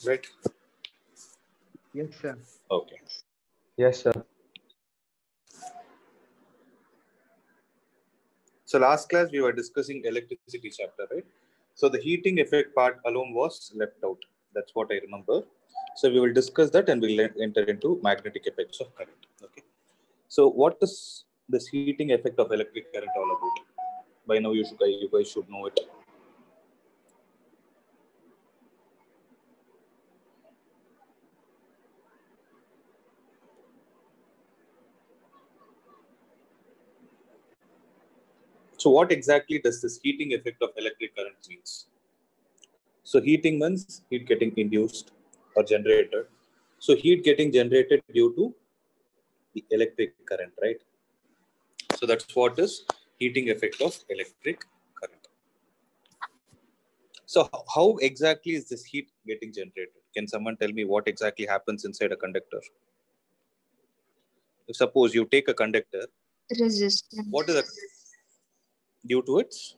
right? Yes, sir. Okay. Yes, sir. So last class we were discussing electricity chapter, right? So the heating effect part alone was left out. That's what I remember. So we will discuss that and we'll enter into magnetic effects of current. Okay. So what is this heating effect of electric current all about? By now you guys should know it. So what exactly does this heating effect of electric current means? So heating means heat getting induced or generated. So heat getting generated due to the electric current, right? So that's what is heating effect of electric current. So how exactly is this heat getting generated? Can someone tell me what exactly happens inside a conductor? If suppose you take a conductor, Resistance. what is that? Due to its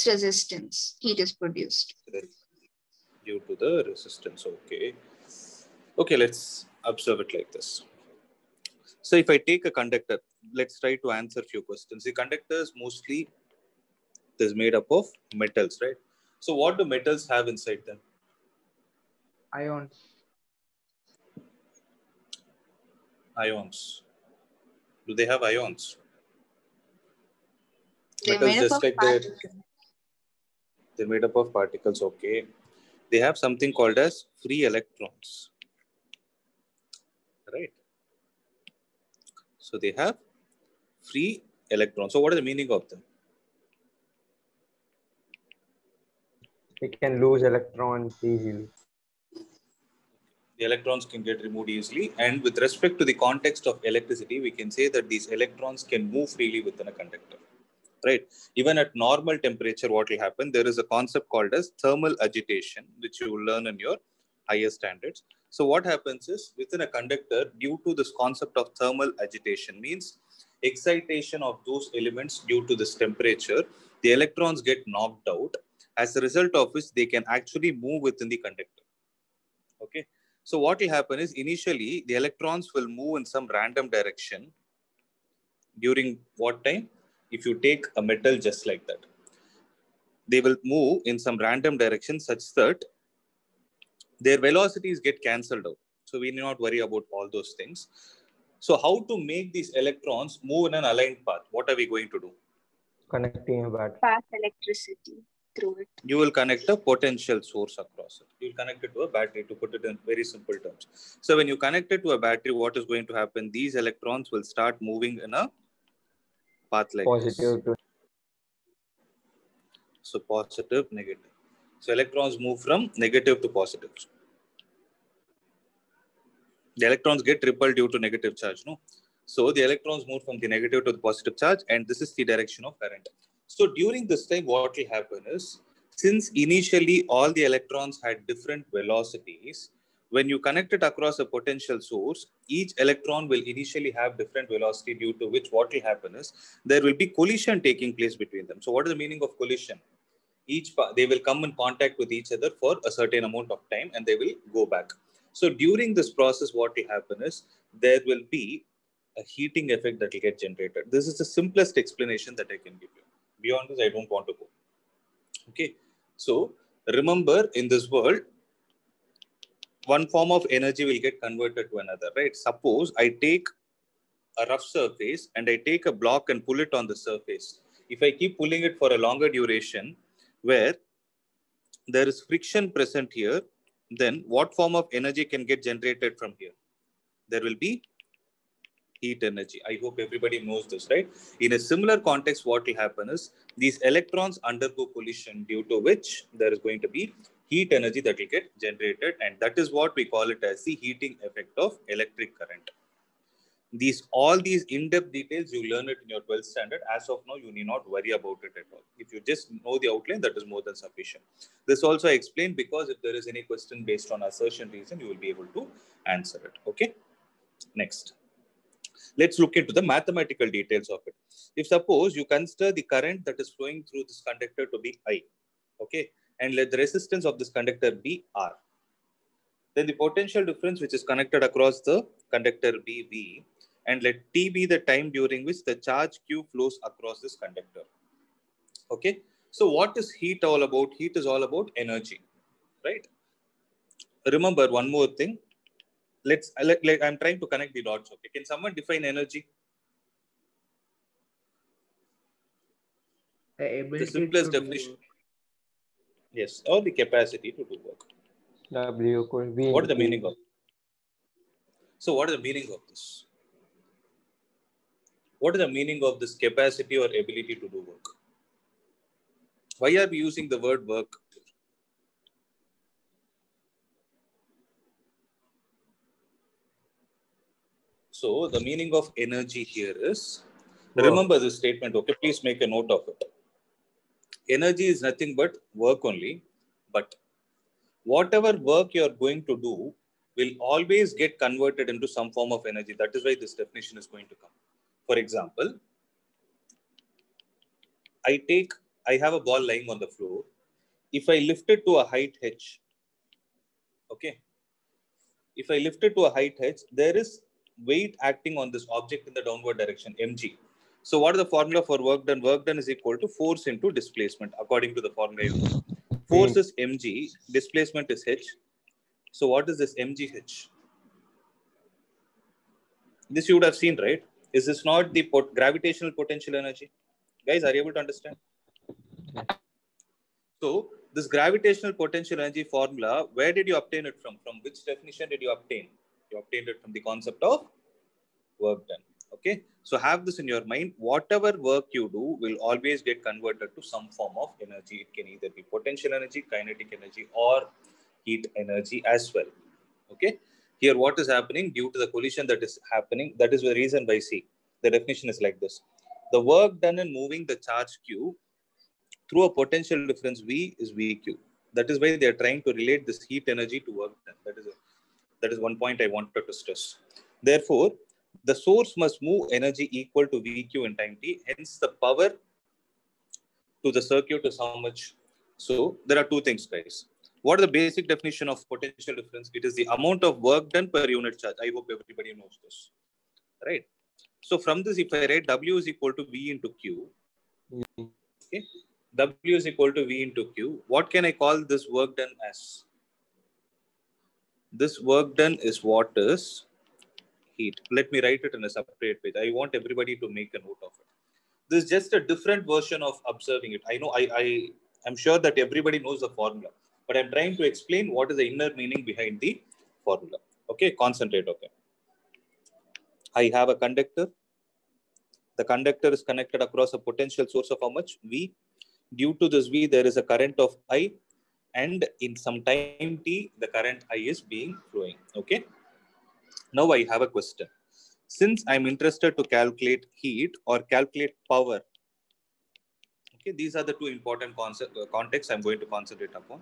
resistance, heat is produced. due to the resistance. Okay. Okay, let's observe it like this. So if I take a conductor, let's try to answer a few questions. The conductors mostly is made up of metals, right? So what do metals have inside them? Ions. Ions. Do they have ions? They're Metals made up just of like they're made up of particles. Okay. They have something called as free electrons, right? So they have free electrons. So what is the meaning of them? We can lose electrons easily. The electrons can get removed easily. And with respect to the context of electricity, we can say that these electrons can move freely within a conductor, right? Even at normal temperature, what will happen? There is a concept called as thermal agitation, which you will learn in your higher standards. So what happens is within a conductor, due to this concept of thermal agitation, means excitation of those elements due to this temperature, the electrons get knocked out, as a result of which they can actually move within the conductor. Okay. So what will happen is initially the electrons will move in some random direction during what time? If you take a metal just like that, they will move in some random direction such that their velocities get cancelled out. So we need not worry about all those things. So how to make these electrons move in an aligned path? What are we going to do? Connecting a battery. pass electricity through it. You will connect a potential source across it. You will connect it to a battery, to put it in very simple terms. So when you connect it to a battery, what is going to happen? These electrons will start moving in a path like Positive this. So positive, negative. So electrons move from negative to positive. The electrons get repelled due to negative charge, no? So the electrons move from the negative to the positive charge, and this is the direction of current. So during this time, what will happen is, since initially all the electrons had different velocities, when you connect it across a potential source, each electron will initially have different velocity, due to which what will happen is there will be collision taking place between them. So what is the meaning of collision? They will come in contact with each other for a certain amount of time and they will go back. So during this process, what will happen is there will be a heating effect that will get generated. This is the simplest explanation that I can give you. Beyond this, I don't want to go. Okay. So remember, in this world, one form of energy will get converted to another, right? Suppose I take a rough surface and I take a block and pull it on the surface. If I keep pulling it for a longer duration, where there is friction present here, then what form of energy can get generated from here? There will be heat energy. I hope everybody knows this, right? In a similar context, what will happen is these electrons undergo collision, due to which there is going to be heat energy that will get generated, and that is what we call it as the heating effect of electric current. All these in-depth details, you learn it in your 12th standard. As of now, you need not worry about it at all. If you just know the outline, that is more than sufficient. This also I explained because if there is any question based on assertion reason, you will be able to answer it. Okay. Next, let's look into the mathematical details of it. If suppose you consider the current that is flowing through this conductor to be I, Okay, and let the resistance of this conductor be R. Then the potential difference which is connected across the conductor be V, and let T be the time during which the charge Q flows across this conductor. Okay, so what is heat all about? Heat is all about energy, right? Remember one more thing. I'm trying to connect the dots. Okay, can someone define energy? The ability simplest to definition. do. Yes, or the capacity to do work. W equals V. What is the meaning of? So, what is the meaning of this? What is the meaning of this capacity or ability to do work? Why are we using the word work? So, the meaning of energy here is, remember this statement, okay? Please make a note of it. Energy is nothing but work only, but whatever work you are going to do will always get converted into some form of energy. That is why this definition is going to come. For example, I have a ball lying on the floor. If I lift it to a height h, okay, if I lift it to a height h, there is weight acting on this object in the downward direction, mg. So what is the formula for work done? Work done is equal to force into displacement, according to the formula. Force is mg, displacement is h. So what is this mgh? This you would have seen, right? Is this not the gravitational potential energy? Guys, are you able to understand? So this gravitational potential energy formula, where did you obtain it from? From which definition did you obtain? You obtained it from the concept of work done. Okay. So have this in your mind. Whatever work you do will always get converted to some form of energy. It can either be potential energy, kinetic energy, or heat energy as well. Okay. Here, what is happening due to the collision that is happening? That is the reason why C. The definition is like this. The work done in moving the charge Q through a potential difference V is VQ. That is why they are trying to relate this heat energy to work done. That is one point I wanted to stress. Therefore, the source must move energy equal to VQ in time t. Hence, the power to the circuit is how much. So, there are two things, guys. What is the basic definition of potential difference? It is the amount of work done per unit charge. I hope everybody knows this, right? So, from this, if I write W is equal to V into Q, okay, W is equal to V into Q. What can I call this work done as? This work done is what is heat. Let me write it in a separate page. I want everybody to make a note of it. This is just a different version of observing it. I know I'm sure that everybody knows the formula, but I'm trying to explain what is the inner meaning behind the formula. Okay, concentrate. Okay. I have a conductor. The conductor is connected across a potential source of how much? V. Due to this V, there is a current of I, and in some time t, the current I is being flowing. Okay. Now I have a question. Since I'm interested to calculate heat or calculate power, okay, these are the two important contexts I'm going to concentrate upon.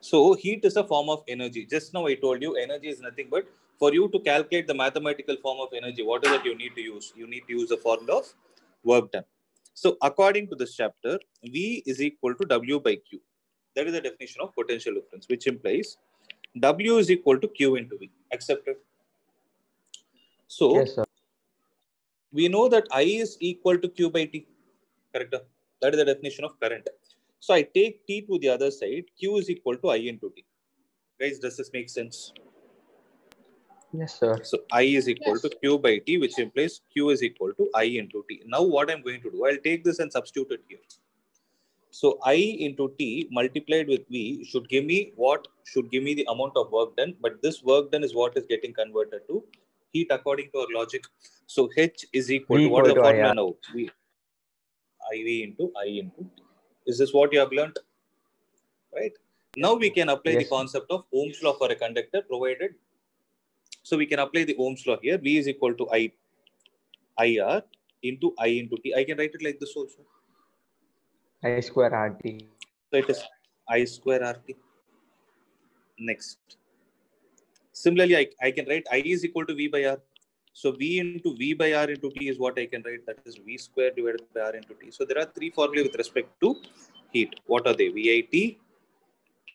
So heat is a form of energy. Just now I told you energy is nothing but for you to calculate the mathematical form of energy, what is it you need to use? You need to use the formula of work done. So according to this chapter, V is equal to W by Q. That is the definition of potential difference, which implies W is equal to Q into V. Accepted? So Yes, sir. we know that I is equal to Q by T. Correct? That is the definition of current. So I take T to the other side. Q is equal to I into T. Guys, does this make sense? Yes, sir. So I is equal to Q by T, which implies Q is equal to I into T. Now what I'm going to do, I'll take this and substitute it here. So I into T multiplied with V should give me what? Should give me the amount of work done. But this work done is what is getting converted to heat according to our logic. So H is equal V to, what is the equal to formula IR. now? IV into I into T. Is this what you have learned? Right? Now we can apply the Yes, sir. concept of Ohm's law for a conductor provided. So we can apply the Ohm's law here. V is equal to IR into I into T. I can write it like this also. I square RT. So it is I square RT. Next. Similarly, I can write I is equal to V by R. So V into V by R into T is what I can write. That is V square divided by R into T. So there are three formulae with respect to heat. What are they? VIT,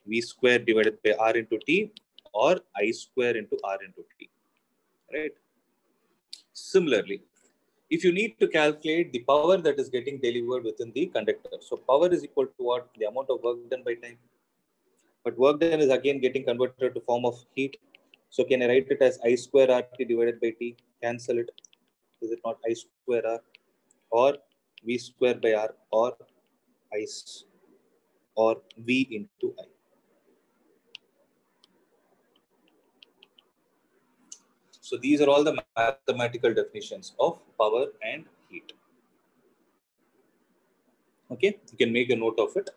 V square divided by R into T, or I square into R into T. Right? Similarly, if you need to calculate the power that is getting delivered within the conductor. So power is equal to what? The amount of work done by time. But work done is again getting converted to form of heat. So can I write it as I square RT divided by T? Cancel it. Is it not I square R? Or V square by R, or I, or V into I? So these are all the mathematical definitions of power and heat. Okay, you can make a note of it.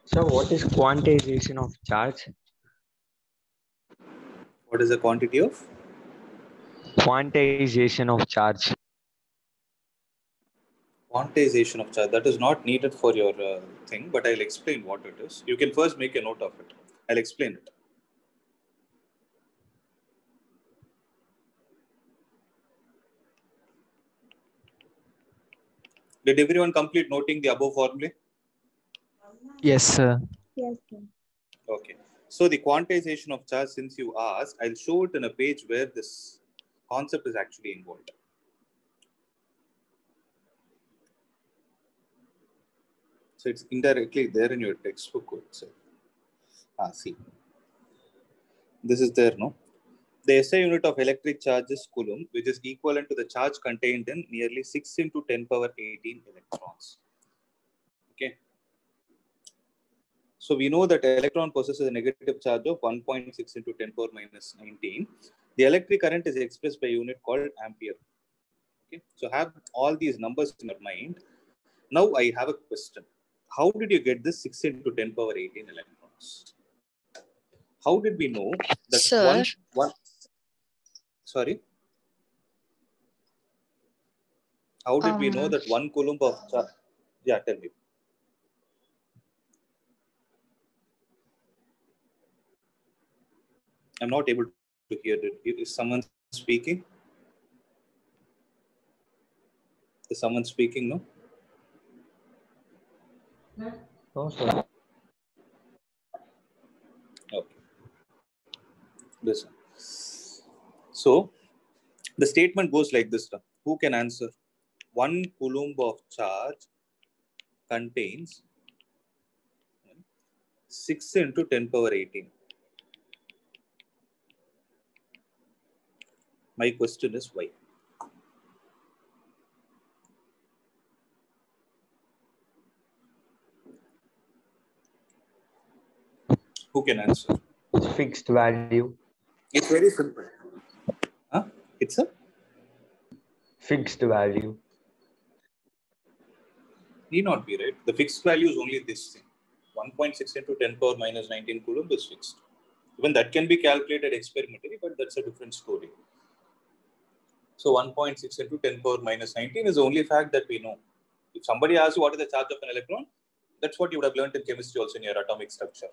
So what is quantization of charge? What is the quantity of? Quantization of charge. Quantization of charge. That is not needed for your thing, but I'll explain what it is. You can first make a note of it. I'll explain it. Did everyone complete noting the above formula? Yes, sir. Yes, sir. Okay. So the quantization of charge, since you asked, I'll show it in a page where this concept is actually involved. So it's indirectly there in your textbook itself. See. This is there, no? The SI unit of electric charge is Coulomb, which is equivalent to the charge contained in nearly 6 into 10 power 18 electrons. Okay. So we know that electron possesses a negative charge of 1.6 into 10 power minus 19. The electric current is expressed by a unit called ampere. Okay. So have all these numbers in your mind. Now I have a question. How did you get this 6 into 10 power 18 electrons? How did we know that Sir. one sorry? How did we know that 1 coulomb of charge? Yeah, tell me. I'm not able to hear it. Is someone speaking? Is someone speaking? No? No, sir. Okay. Listen. So the statement goes like this. Who can answer? 1 coulomb of charge contains 6 into 10 power 18. My question is why? Who can answer? It's fixed value. It's very simple. Huh? It's a Fixed value. need not be, right? The fixed value is only this thing. 1.6 into 10 power minus 19 coulomb is fixed. Even that can be calculated experimentally, but that's a different story. So 1.6 into 10 power minus 19 is the only fact that we know. If somebody asks you what is the charge of an electron, that's what you would have learned in chemistry also in your atomic structure.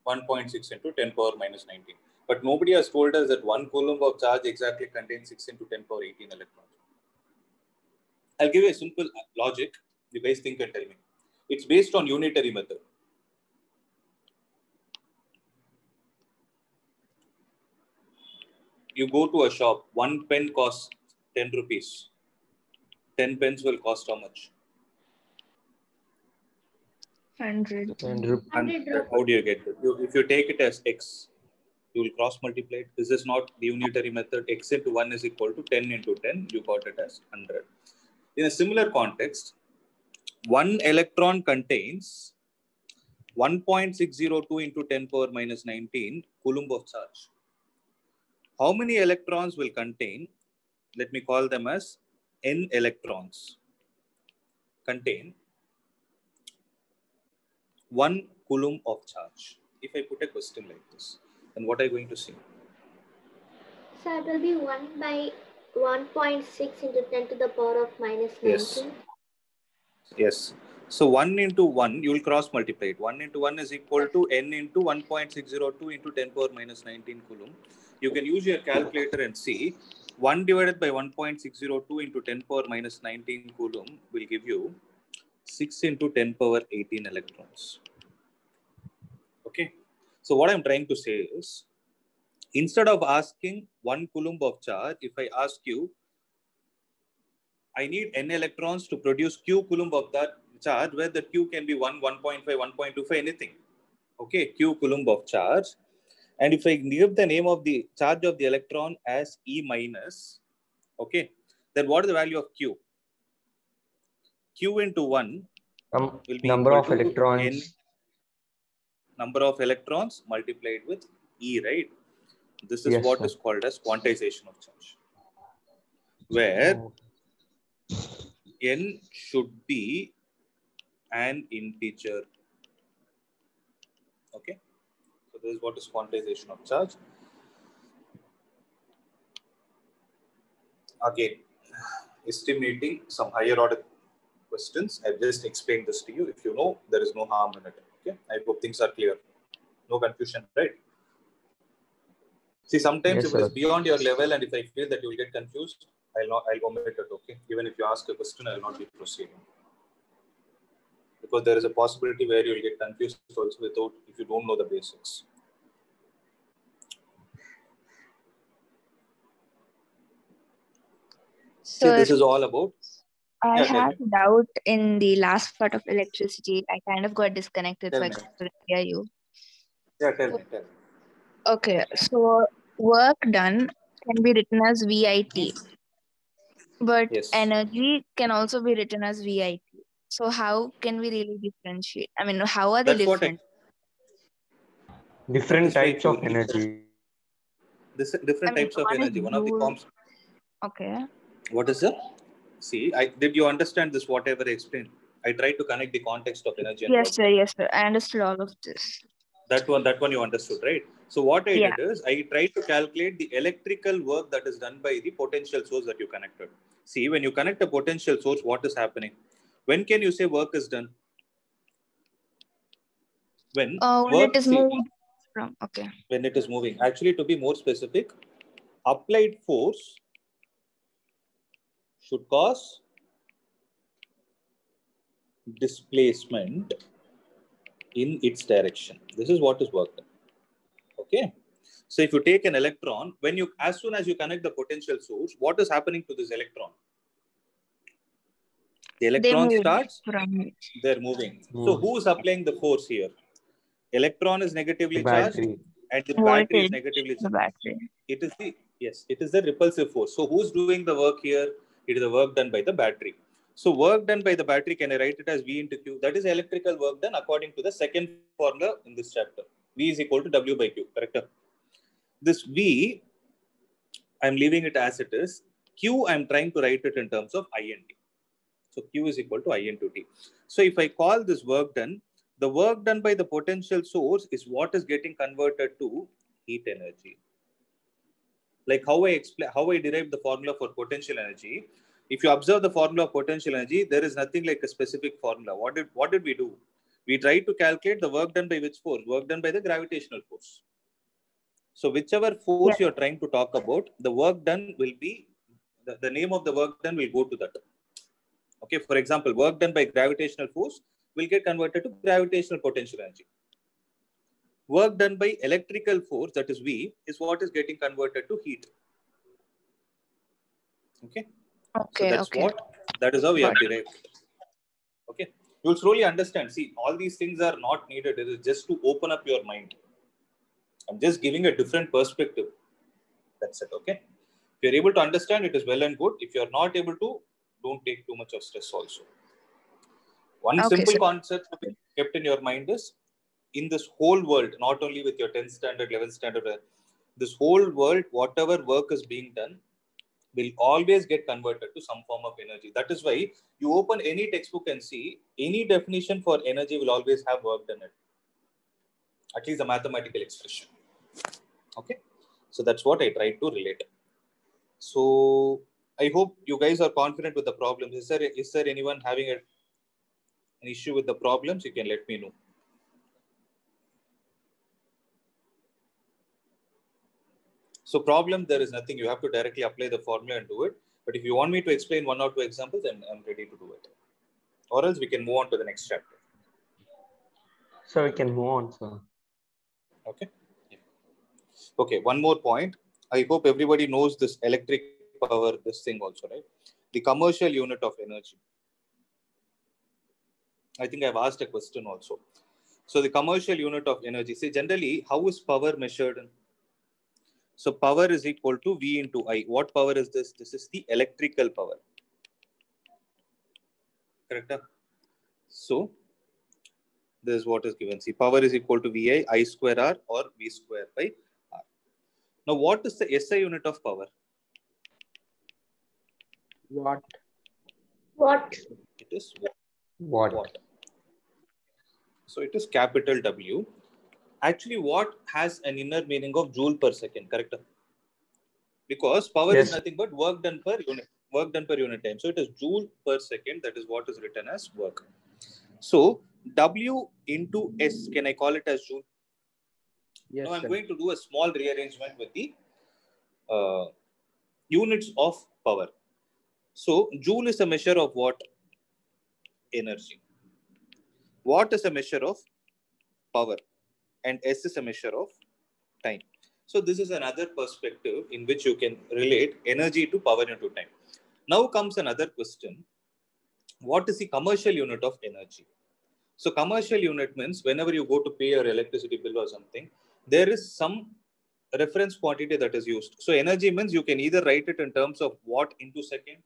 1.6 into 10 power minus 19. But nobody has told us that 1 coulomb of charge exactly contains 6 into 10 power 18 electrons. I'll give you a simple logic. You guys think and tell me. It's based on unitary method. You go to a shop, 1 pen costs 10 rupees. 10 pens will cost how much? 100. 100. How do you get it? If you take it as x, you will cross multiply it. This is not the unitary method. X into 1 is equal to 10 into 10. You got it as 100. In a similar context, 1 electron contains 1.602 into 10 power minus 19 coulomb of charge. How many electrons will contain? Let me call them as n electrons. Contain 1 coulomb of charge. If I put a question like this, then what are you going to see? So it will be 1 by 1.6 into 10 to the power of minus 19. Yes. Yes. So 1 into 1, you will cross multiply it. 1 into 1 is equal to n into 1.602 into 10 power minus 19 coulomb. You can use your calculator and see 1 divided by 1.602 into 10 power minus 19 coulomb will give you 6 into 10 power 18 electrons. Okay. So what I'm trying to say is, instead of asking 1 coulomb of charge, if I ask you, I need n electrons to produce q coulomb of that charge, where the q can be 1, 1.5, 1.25, anything. Okay, q coulomb of charge. And if I give the name of the charge of the electron as E minus, okay, then what is the value of q? Q into 1 will be Number equal of to electrons. n number of electrons multiplied with E, right? This is Yes, what sir. is called as quantization of charge, where Oh, n should be an integer. Okay, so this is what is quantization of charge. Again, estimating some higher order questions. I've just explained this to you. If you know, there is no harm in it. Okay, I hope things are clear. No confusion, right? See, sometimes yes, if it is sir. beyond your level and if I feel that you will get confused, I'll omit it. Okay, even if you ask a question, I'll not be proceeding, because there is a possibility where you will get confused also without, if you don't know the basics. See, So this is all about. I Yeah, tell have me. a doubt in the last part of electricity. I kind of got disconnected, so Tell I me. couldn't hear you. Yeah, tell me. Tell me. Okay, so work done can be written as VIT, but Yes. energy can also be written as VIT. So how can we really differentiate? I mean, how are they That's what different? Different this way, types if you of need energy. this I different mean, types of one is energy. One of the joule. comps. Okay. What is it? See, did you understand this? Whatever I explained, I tried to connect the context of energy and work. Yes, sir. I understood all of this. That one you understood, right? So what I Yeah. did is I tried to calculate the electrical work that is done by the potential source that you connected. See, when you connect a potential source, what is happening? When can you say work is done? When When it is see, moved from, okay. when it is moving. Actually, to be more specific, applied force should cause displacement in its direction. This is what is work done. Okay. So if you take an electron, as soon as you connect the potential source, what is happening to this electron? The They electron move starts, from they're moving. So Move. who is applying the force here? Electron is negatively charged Battery. and the battery is voltage, negatively the charged. battery. It is the repulsive force. So who's doing the work here? It is the work done by the battery. So work done by the battery, can I write it as V into Q? That is electrical work done according to the second formula in this chapter. V is equal to W by Q, correct? This V, I'm leaving it as it is. Q, I'm trying to write it in terms of I and T. So Q is equal to I into T. So if I call this work done, the work done by the potential source is what is getting converted to heat energy. Like how I derived the formula for potential energy. If you observe the formula of potential energy, there is nothing like a specific formula. What did we do? We tried to calculate the work done by which force? Work done by the gravitational force. So whichever force you're trying to talk about, the work done will be, the name of the work done will go to that. Okay, for example, work done by gravitational force will get converted to gravitational potential energy. Work done by electrical force, that is V, is what is getting converted to heat. Okay. So that's that is how we have derived it. Okay. You'll slowly understand. See, all these things are not needed. It is just to open up your mind. I'm just giving a different perspective. That's it. Okay. If you're able to understand, it is well and good. If you're not able to, don't take too much of stress also. One simple concept to be kept in your mind is, in this whole world, not only with your 10th standard, 11th standard, this whole world, whatever work is being done, will always get converted to some form of energy. That is why you open any textbook and see any definition for energy will always have work done it. At least a mathematical expression. Okay. So that's what I tried to relate. So I hope you guys are confident with the problems. Is there anyone having an issue with the problems? You can let me know. So problem, there is nothing. You have to directly apply the formula and do it. But if you want me to explain one or two examples, then I'm ready to do it. Or else we can move on to the next chapter. So we can move on, sir. Okay. Okay, one more point. I hope everybody knows this electric power, this thing also, right? The commercial unit of energy. I think I've asked a question also. So the commercial unit of energy. See, generally, how is power measured? So power is equal to V into I. What power is this? This is the electrical power. Correct? So this is what is given. See, power is equal to VI, I square R or V square by R. Now, what is the SI unit of power? What? What? It is What? watt. So it is capital W. Actually, watt has an inner meaning of joule per second, correct? Because power is nothing but work done per unit time. So it is joule per second. That is what is written as work. So W into S, can I call it as joule? Yes, now I'm sir. going to do a small rearrangement with the units of power. So joule is a measure of what? Energy. Watt is a measure of power. And S is a measure of time. So this is another perspective in which you can relate energy to power into time. Now comes another question. What is the commercial unit of energy? So commercial unit means whenever you go to pay your electricity bill or something, there is some reference quantity that is used. So energy means you can either write it in terms of watt into second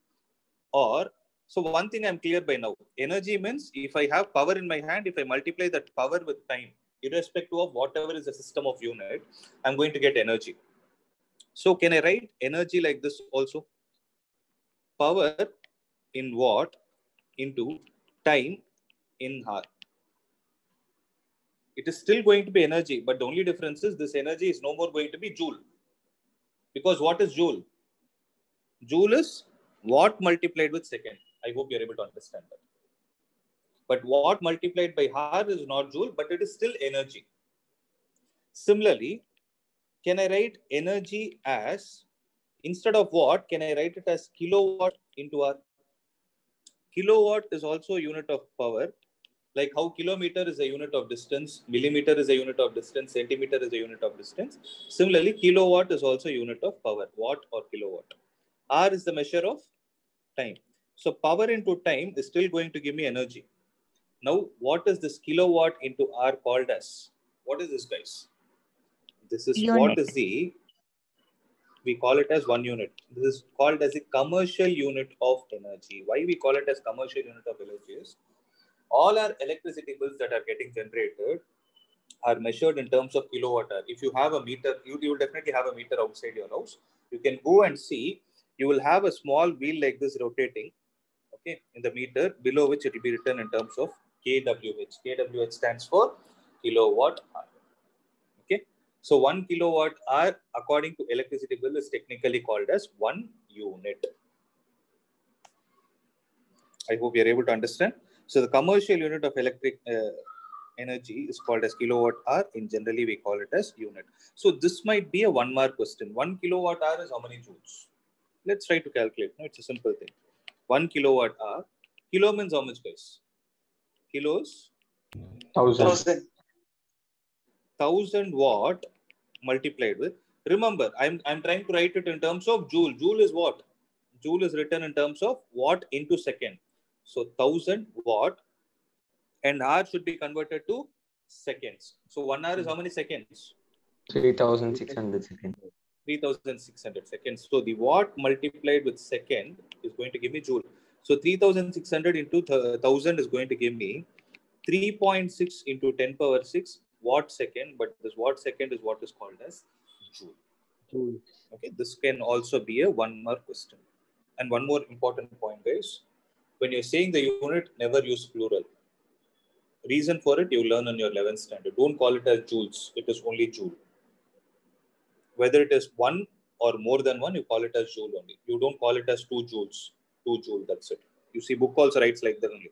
or, so one thing I'm clear by now, energy means if I have power in my hand, if I multiply that power with time, irrespective of whatever is the system of unit, I'm going to get energy. So can I write energy like this also? Power in watt into time in hour. It is still going to be energy, but the only difference is this energy is no more going to be joule. Because what is joule? Joule is watt multiplied with second. I hope you're able to understand that. But watt multiplied by hour is not joule, but it is still energy. Similarly, can I write energy as, instead of watt, can I write it as kilowatt into hour? Kilowatt is also a unit of power, like how kilometer is a unit of distance, millimeter is a unit of distance, centimeter is a unit of distance. Similarly, kilowatt is also a unit of power, watt or kilowatt. R is the measure of time. So power into time is still going to give me energy. Now, what is this kilowatt into R called as? What is this, guys? This is Unit. what is the, we call it as 1 unit. This is called as a commercial unit of energy. Why we call it as commercial unit of energy is, all our electricity bills that are getting generated are measured in terms of kilowatt hour. If you have a meter, you will definitely have a meter outside your house. You can go and see, you will have a small wheel like this rotating, okay, in the meter, below which it will be written in terms of kWh. kWh stands for kilowatt hour. Okay. So 1 kilowatt hour according to electricity bill is technically called as 1 unit. I hope you're able to understand. So the commercial unit of electric energy is called as kilowatt hour. In generally, we call it as unit. So this might be a 1 mark question. 1 kilowatt hour is how many joules? Let's try to calculate. No, it's a simple thing. 1 kilowatt hour. Kilo means how much, guys? Kilos? 1,000. 1,000 watt multiplied with. Remember, I'm trying to write it in terms of joule. Joule is what? Joule is written in terms of watt into second. So 1,000 watt and hour should be converted to seconds. So 1 hour is how many seconds? 3,600 seconds. 3,600 seconds. So the watt multiplied with second is going to give me joule. So 3,600 into 1,000 is going to give me 3.6 into 10 power 6 watt second. But this watt second is what is called as joule. Okay, this can also be a 1 mark question. And one more important point, guys. When you're saying the unit, never use plural. Reason for it, you learn in your 11th standard. Don't call it as joules. It is only joule. Whether it is 1 or more than one, you call it as joule only. You don't call it as 2 joules. 2 joule, that's it. You see, book also writes like that only.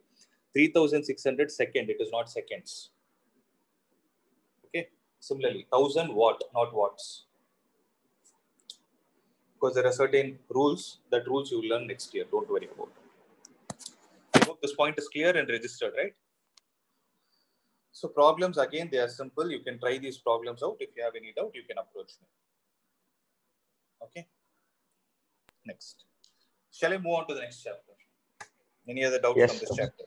3600 second, it is not seconds. Okay. Similarly, 1000 watt, not watts. Because there are certain rules, that rules you will learn next year. Don't worry about it. I hope this point is clear and registered, right? So problems, again, they are simple. You can try these problems out. If you have any doubt, you can approach me. Okay. Next. Shall I move on to the next chapter? Any other doubts from this chapter?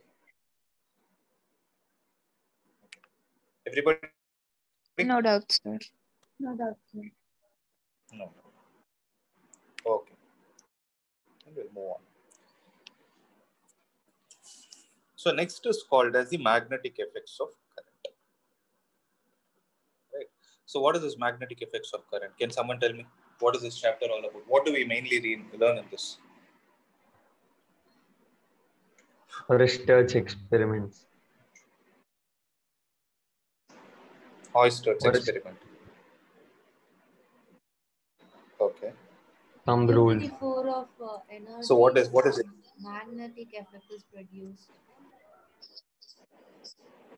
Okay. Everybody? No doubts, sir. No doubt, sir. No. Okay. And we'll move on. So next is called as the magnetic effects of current. Right. So what is this magnetic effects of current? Can someone tell me what is this chapter all about? What do we mainly learn in this? Research experiments. Oysters experiment. Okay. Thumb Due rule. to the flow of energy, So what is it? magnetic effect is produced.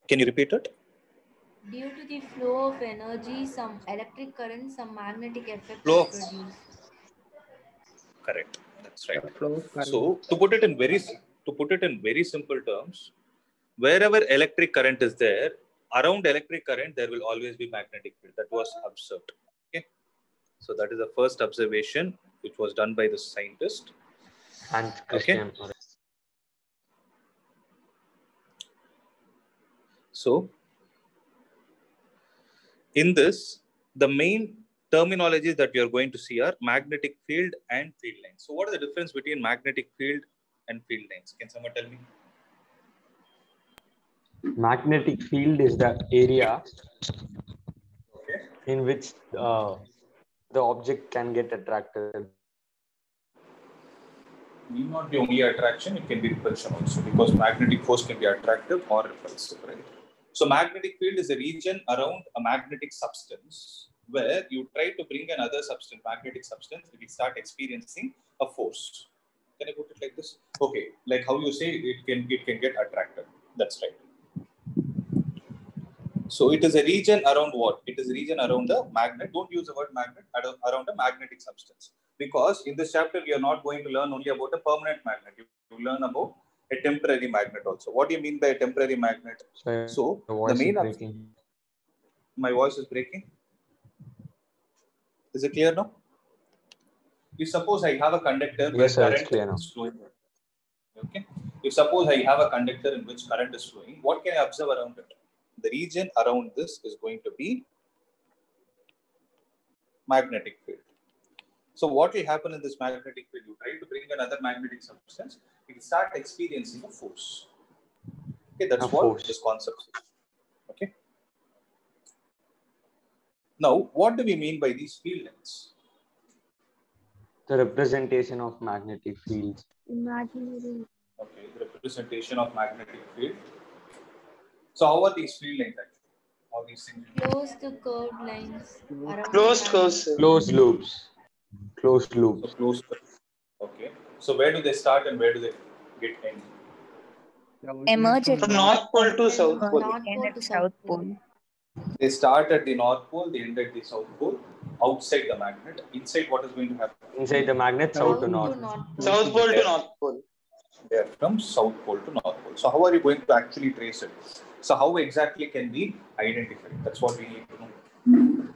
Can you repeat it? Due to the flow of energy, some electric current, some magnetic effect Flow. is produced. Correct. That's right. Flow of current. So to put it in very simple terms, wherever electric current is there, around electric current there will always be magnetic field. That was observed. Okay. So that is the first observation which was done by the scientist. Hans Christian. Okay. So in this, the main terminologies that we are going to see are magnetic field and field lines. So what is the difference between magnetic field and field lines? Can someone tell me? Magnetic field is the area Okay. in which the object can get attracted. Need not be only attraction, it can be repulsion also, because magnetic force can be attractive or repulsive, right? So magnetic field is a region around a magnetic substance where you try to bring another substance, magnetic substance, it will start experiencing a force. Can I put it like this? Okay, like how you say it can get attracted. That's right. So it is a region around what? It is a region around the magnet. Don't use the word magnet, around a magnetic substance. Because in this chapter, we are not going to learn only about a permanent magnet. You learn about a temporary magnet also. What do you mean by a temporary magnet? So the main... My voice is breaking. Is it clear now? If suppose I have a conductor where current is flowing. Okay. If suppose I have a conductor in which current is flowing, what can I observe around it? The region around this is going to be magnetic field. So what will happen in this magnetic field? You try to bring another magnetic substance, it will start experiencing a force. Okay, that's what this concept is. Okay. Now, what do we mean by these field lines? The representation of magnetic fields. Imaginary. Okay, the representation of magnetic field. So how are these field lines actually? How these things? Closed curved lines. Closed loops. Closed loops. So closed. Okay. So where do they start and where do they get end? Emerge at From North Pole to South Pole. North end Pole at to South Pole. They start at the North Pole, they end at the South Pole, outside the magnet. Inside, what is going to happen? Inside the magnet, south to north. South Pole to North Pole. They are from South Pole to North Pole. So how are you going to actually trace it? So how exactly can we identify it? That's what we need to know.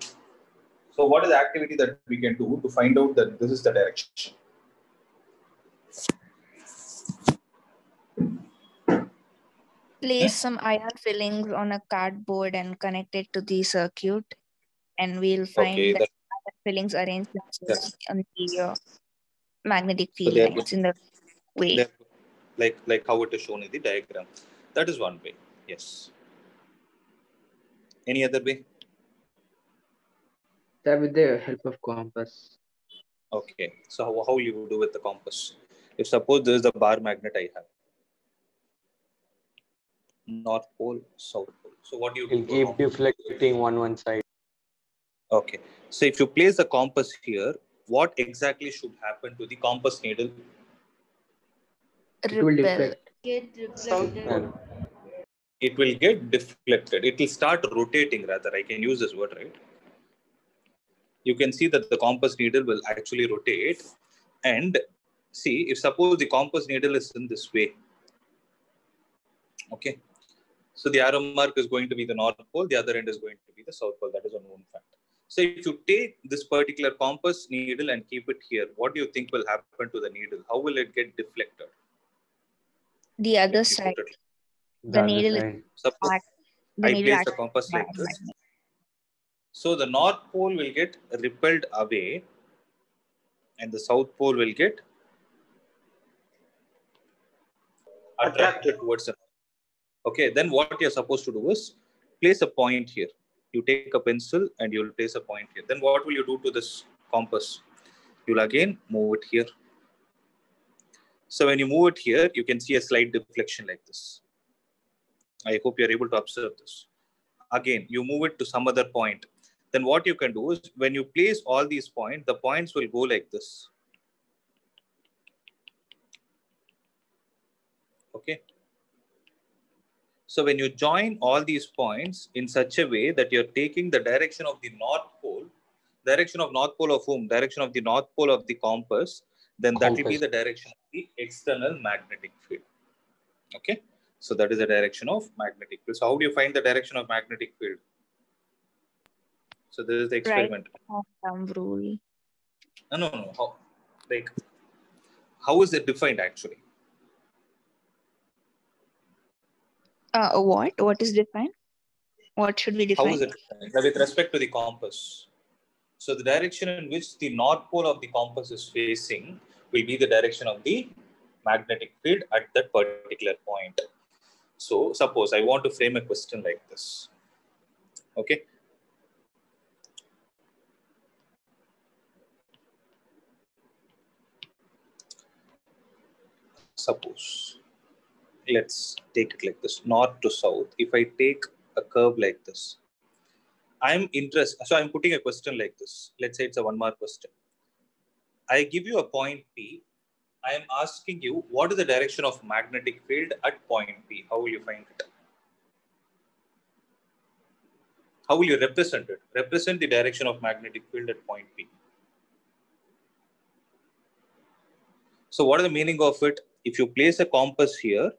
So what is the activity that we can do to find out that this is the direction? Place some iron fillings on a cardboard and connect it to the circuit, and we'll find that iron fillings arrange themselves on the magnetic field lines in the way. Like how it is shown in the diagram. That is one way. Yes. Any other way? That with the help of compass. Okay. So how you do with the compass? If suppose this is the bar magnet I have. North Pole, South Pole. So what do you do? It'll keep deflecting one side. Okay. So if you place the compass here, what exactly should happen to the compass needle? It will Repel. deflect. Get South reflected. pole. It will get deflected. It will start rotating, rather. I can use this word, right? You can see that the compass needle will actually rotate. And see, if suppose the compass needle is in this way, okay, so the arrow mark is going to be the North Pole, the other end is going to be the South Pole. That is a known fact. So if you take this particular compass needle and keep it here, what do you think will happen to the needle? How will it get deflected? The other If you side. put it, The The other needle is side. suppose the I needle place the acts compass like as this. magnet. So the North Pole will get repelled away and the South Pole will get attracted towards the. Okay, then what you're supposed to do is place a point here. You take a pencil and you'll place a point here. Then what will you do to this compass? You'll again move it here. So when you move it here, you can see a slight deflection like this. I hope you're able to observe this. Again, you move it to some other point. Then what you can do is when you place all these points, the points will go like this. Okay. So when you join all these points in such a way that you're taking the direction of the North Pole, direction of North Pole of whom? Direction of the North Pole of the compass, then that will be the direction of the external magnetic field. Okay. So that is the direction of magnetic field. So how do you find the direction of magnetic field? So this is the experiment. Right. Thumb rule. No. How is it defined actually? What? What is defined? What should we define? How is it defined? With respect to the compass. So the direction in which the North Pole of the compass is facing will be the direction of the magnetic field at that particular point. So suppose I want to frame a question like this. Okay. Suppose, let's take it like this, north to south. If I take a curve like this, I'm interested. So I'm putting a question like this. Let's say it's a 1 mark question. I give you a point P. I am asking you, what is the direction of magnetic field at point P? How will you find it? How will you represent it? Represent the direction of magnetic field at point P. So what is the meaning of it? If you place a compass here,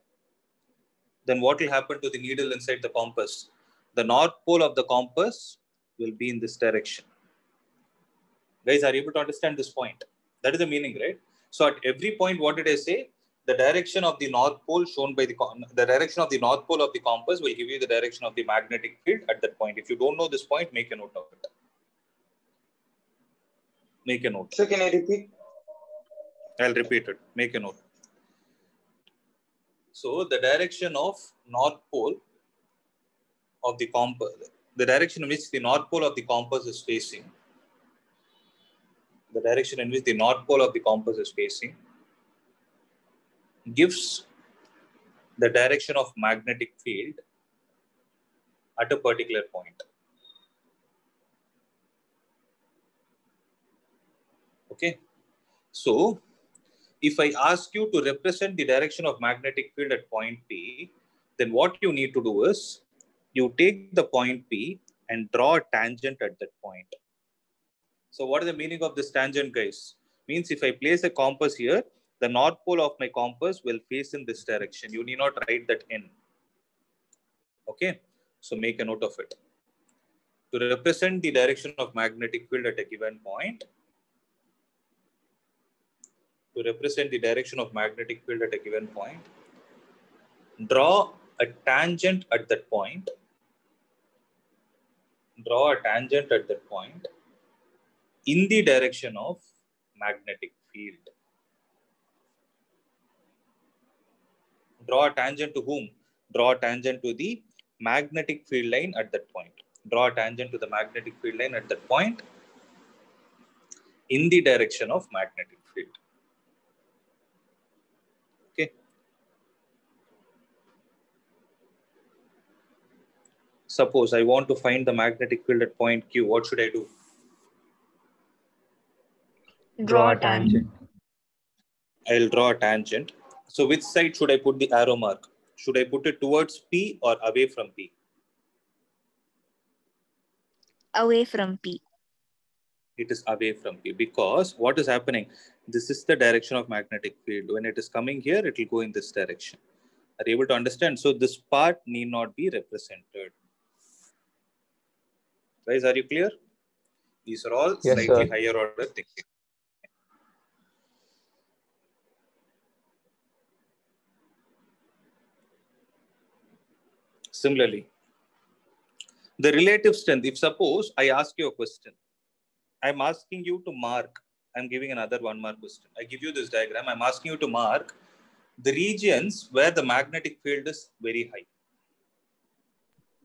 then what will happen to the needle inside the compass? The North Pole of the compass will be in this direction. Guys, are you able to understand this point? That is the meaning, right? So at every point, what did I say? The direction of the North Pole shown by the direction of the North Pole of the compass will give you the direction of the magnetic field at that point. If you don't know this point, make a note of it. Make a note. So can I repeat? I'll repeat it. Make a note. So the direction of North Pole of the compass, the direction in which the North Pole of the compass is facing, the direction in which the North Pole of the compass is facing gives the direction of magnetic field at a particular point. Okay. So if I ask you to represent the direction of magnetic field at point P, then what you need to do is you take the point P and draw a tangent at that point. So what is the meaning of this tangent, guys? Means if I place a compass here, the North Pole of my compass will face in this direction. You need not write that in. Okay. So make a note of it. To represent the direction of magnetic field at a given point, draw a tangent at that point. In the direction of magnetic field. Draw a tangent to whom? Draw a tangent to the magnetic field line at that point. Draw a tangent to the magnetic field line at that point in the direction of magnetic field. Okay. Suppose I want to find the magnetic field at point Q. What should I do? Draw a tangent. I'll draw a tangent. So which side should I put the arrow mark? Should I put it towards P or away from P? Away from P. It is away from P because what is happening? This is the direction of magnetic field. When it is coming here, it will go in this direction. Are you able to understand? So this part need not be represented. Guys, are you clear? These are all Yes, slightly sir. higher order thinking. Similarly, the relative strength, if suppose I ask you a question, I'm asking you to mark, I'm giving another 1 mark question. I give you this diagram, I'm asking you to mark the regions where the magnetic field is very high.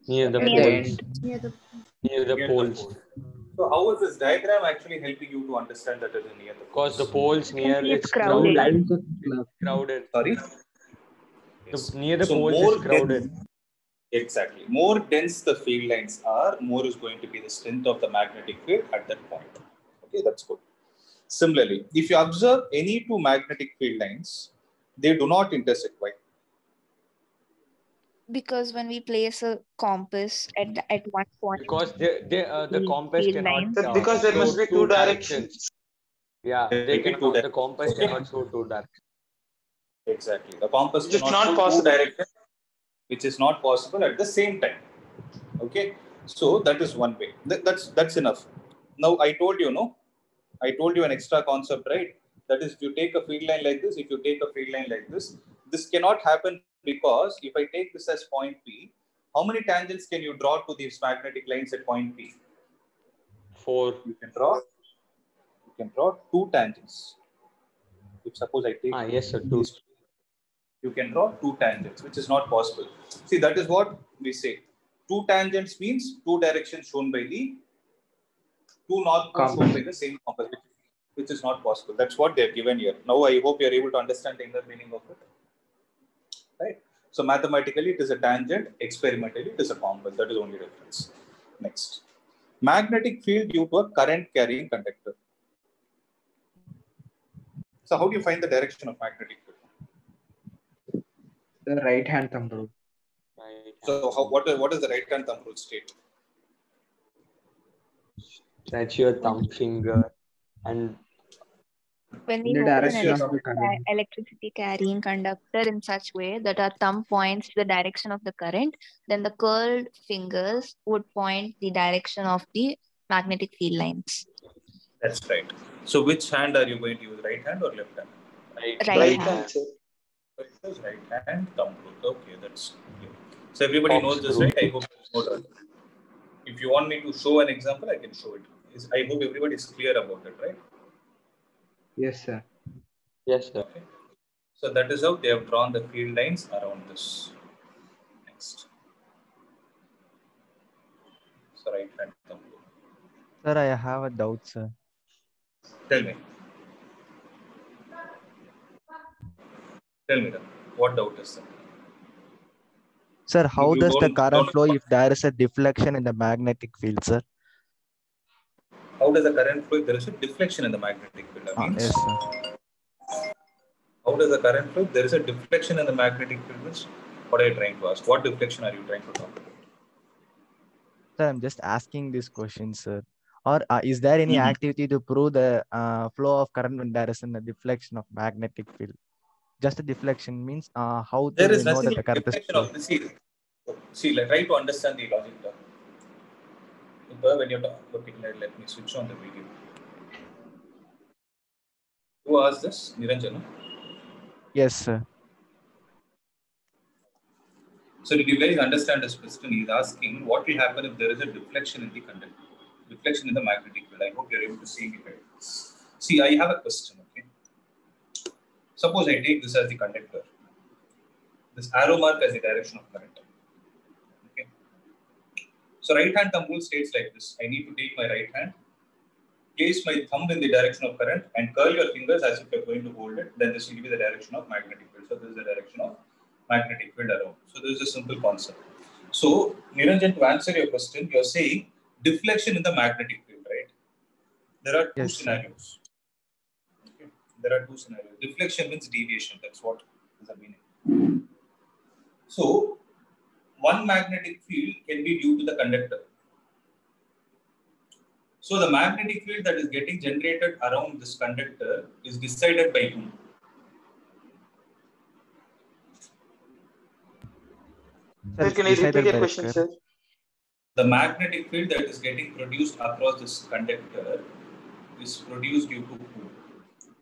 Near the At the poles. end. Near the Near the poles. So how is this diagram actually helping you to understand that it is near the Because the poles? poles near It's it's crowded. Lines of club. crowded. Sorry? Near the So poles more is crowded. dense, exactly. More dense the field lines are, more is going to be the strength of the magnetic field at that point. Okay, that's good. Similarly, if you observe any two magnetic field lines, they do not intersect. Why? Because when we place a compass at one point, Because the compass field cannot lines. Sir, because there show must be two directions. Yeah, There they may be cannot. two The compass directions. cannot show two directions. Exactly. The compass Which is cannot not show two possible. directions, which is not possible at the same time. Okay. So that is one way. That's enough. Now I told you, no? I told you an extra concept, right? That is, if you take a field line like this, if you take a field line like this cannot happen because if I take this as point P, how many tangents can you draw to these magnetic lines at point P? 4. You can draw 2 tangents. If suppose I take Yes, sir. 2. these, you can draw 2 tangents, which is not possible. See, that is what we say. 2 tangents means 2 directions shown by the 2 north poles shown by the same compass, which is not possible. That's what they are given here. Now I hope you are able to understand the inner meaning of it. Right? So mathematically it is a tangent, experimentally it is a compass. That is the only difference. Next. Magnetic field due to a current carrying conductor. So how do you find the direction of magnetic field? The right hand thumb rule. So what does the right hand thumb rule state? Stretch your thumb finger and When we In the hold an direction of the current. electricity carrying conductor in such way that our thumb points the direction of the current, then the curled fingers would point the direction of the magnetic field lines. That's right. So which hand are you going to use, right hand or left hand? Right hand. Sir. Right hand thumb rule. Okay, that's clear. So everybody knows this, right? I hope you know that. If you want me to show an example, I can show it. I hope everybody is clear about it, right? Yes, sir. yes, sir. Okay. So that is how they have drawn the field lines around this. Next. So right hand thumb rule. Sir, I have a doubt, sir. Tell me. Tell me that. What doubt is that? Sir, how You does the don't- current flow if there is a deflection in the magnetic field, sir? How does the current flow if there is a deflection in the magnetic field? That means, Yes, sir. how does the current flow if there is a deflection in the magnetic field? Means, what are you trying to ask? What deflection are you trying to talk about? Sir, I'm just asking this question, sir. Or is there any activity to prove the flow of current when there is a deflection of magnetic field? Just a deflection means how There do is we know nothing that the like current is deflection flow? of the see, try to understand the logic term. When you're talking, okay, let me switch on the video. Who asked this? Niranjana? Yes, sir. So did you guys understand this question? He's asking what will happen if there is a deflection in the conductor, deflection in the magnetic field. I hope you're able to see it. See, I have a question, okay? Suppose I take this as the conductor. This arrow mark as the direction of current. Okay. So right hand thumb rule states like this. I need to take my right hand, place my thumb in the direction of current and curl your fingers as if you're going to hold it. Then this will be the direction of magnetic field. So this is the direction of magnetic field around. So this is a simple concept. So Niranjan, to answer your question, you're saying deflection in the magnetic field, right? There are two Yes, sir. scenarios. There are two scenarios. Deflection means deviation. That's what is the meaning. So, one magnetic field can be due to the conductor. So, the magnetic field that is getting generated around this conductor is decided by whom? Sir, can you repeat your question, sir? The magnetic field that is getting produced across this conductor is produced due to whom?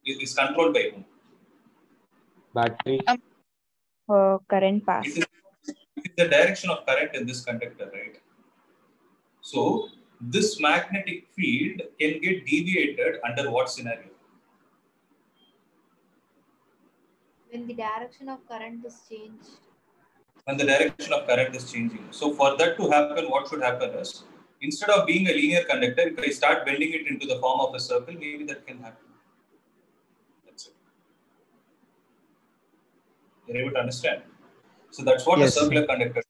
It is controlled by whom? Battery. Current pass. It is the direction of current in this conductor, right? So, this magnetic field can get deviated under what scenario? When the direction of current is changed. When the direction of current is changing. So, for that to happen, what should happen is, instead of being a linear conductor, if I start bending it into the form of a circle, maybe that can happen. That's it. You're able to understand? So, that's what a circular conductor is.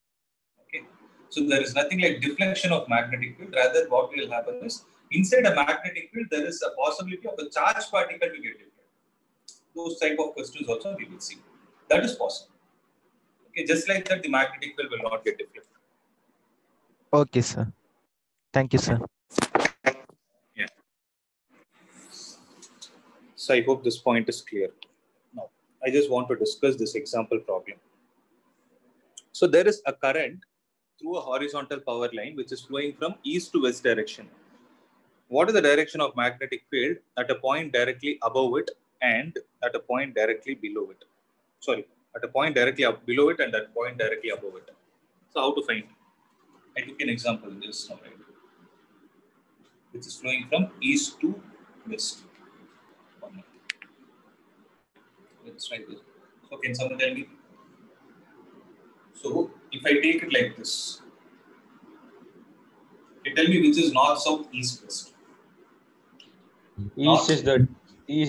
Okay. So, there is nothing like deflection of magnetic field. Rather, what will happen is, inside a magnetic field, there is a possibility of a charged particle to get deflected. Those type of questions also we will see. That is possible. Okay, just like that, the magnetic field will not get deflected. Okay, sir. Thank you, sir. Yeah. So I hope this point is clear. Now, I just want to discuss this example problem. So there is a current through a horizontal power line which is flowing from east to west direction. What is the direction of magnetic field at a point directly above it and at a point directly below it? Sorry, at a point directly below it and at a point directly above it. So how to find? I took an example in this now, right? Which is flowing from east to west. Let's try this. So can someone tell me? So if I take it like this, tell me which is north, south, east, west. East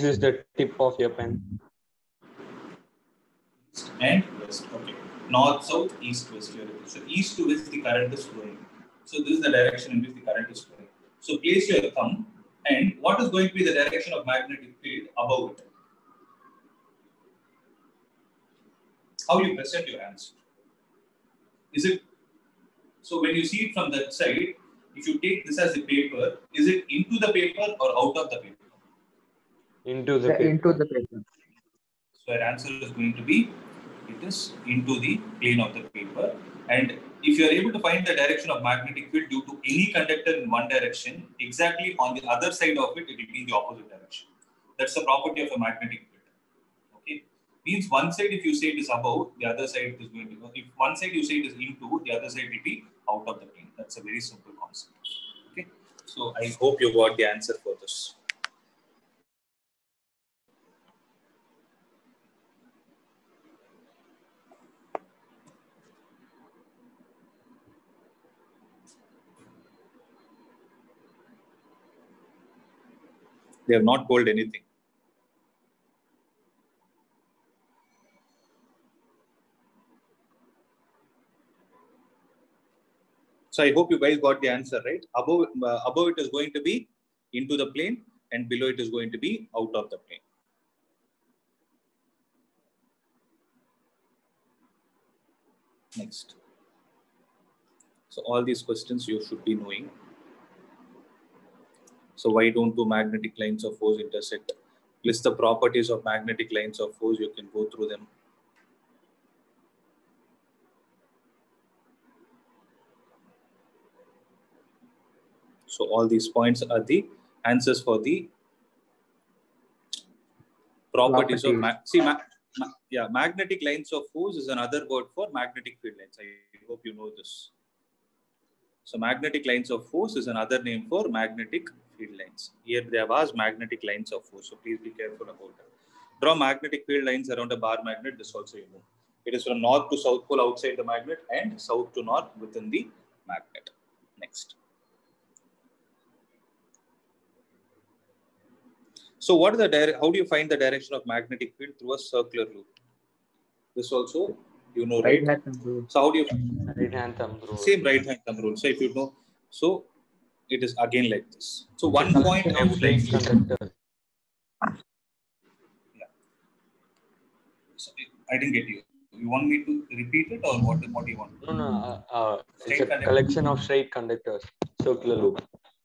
is the tip of your pen. East and west. Okay. North, south, east, west. So east to west the current is flowing. So this is the direction in which the current is flowing. So place your thumb, and what is going to be the direction of magnetic field above it? How you present your hands? Is it so when you see it from that side? If you take this as a paper, is it into the paper or out of the paper? Into the paper. Into the paper. So our answer is going to be, it is into the plane of the paper. And if you are able to find the direction of magnetic field due to any conductor in one direction, exactly on the other side of it, it will be in the opposite direction. That's the property of a magnetic field. Okay. Means one side, if you say it is above, the other side is going to go. If one side you say it is into, the other side will be out of the plane. That's a very simple concept. Okay. So I hope you got the answer for this. They have not told anything. So I hope you guys got the answer, right? Above it is going to be into the plane, and below it is going to be out of the plane. Next. So all these questions you should be knowing. So why don't two magnetic lines of force intersect? List the properties of magnetic lines of force. You can go through them. So all these points are the answers for the properties of magnetic lines of force is another word for magnetic field lines. I hope you know this. So magnetic lines of force is another name for magnetic field lines. Here they have asked magnetic lines of force. So please be careful about that. Draw magnetic field lines around a bar magnet. This also you know. It is from north to south pole outside the magnet and south to north within the magnet. Next. So what is the how do you find the direction of magnetic field through a circular loop? This also you know, right? Right hand thumb rule. So how do you Right hand thumb rule. Same right hand thumb rule. So if you know, so it is again like this. So one point I would like to conductor. I didn't get you. You want me to repeat it or what do you want? No. It's Straight a conductor. collection of straight conductors, circular loop.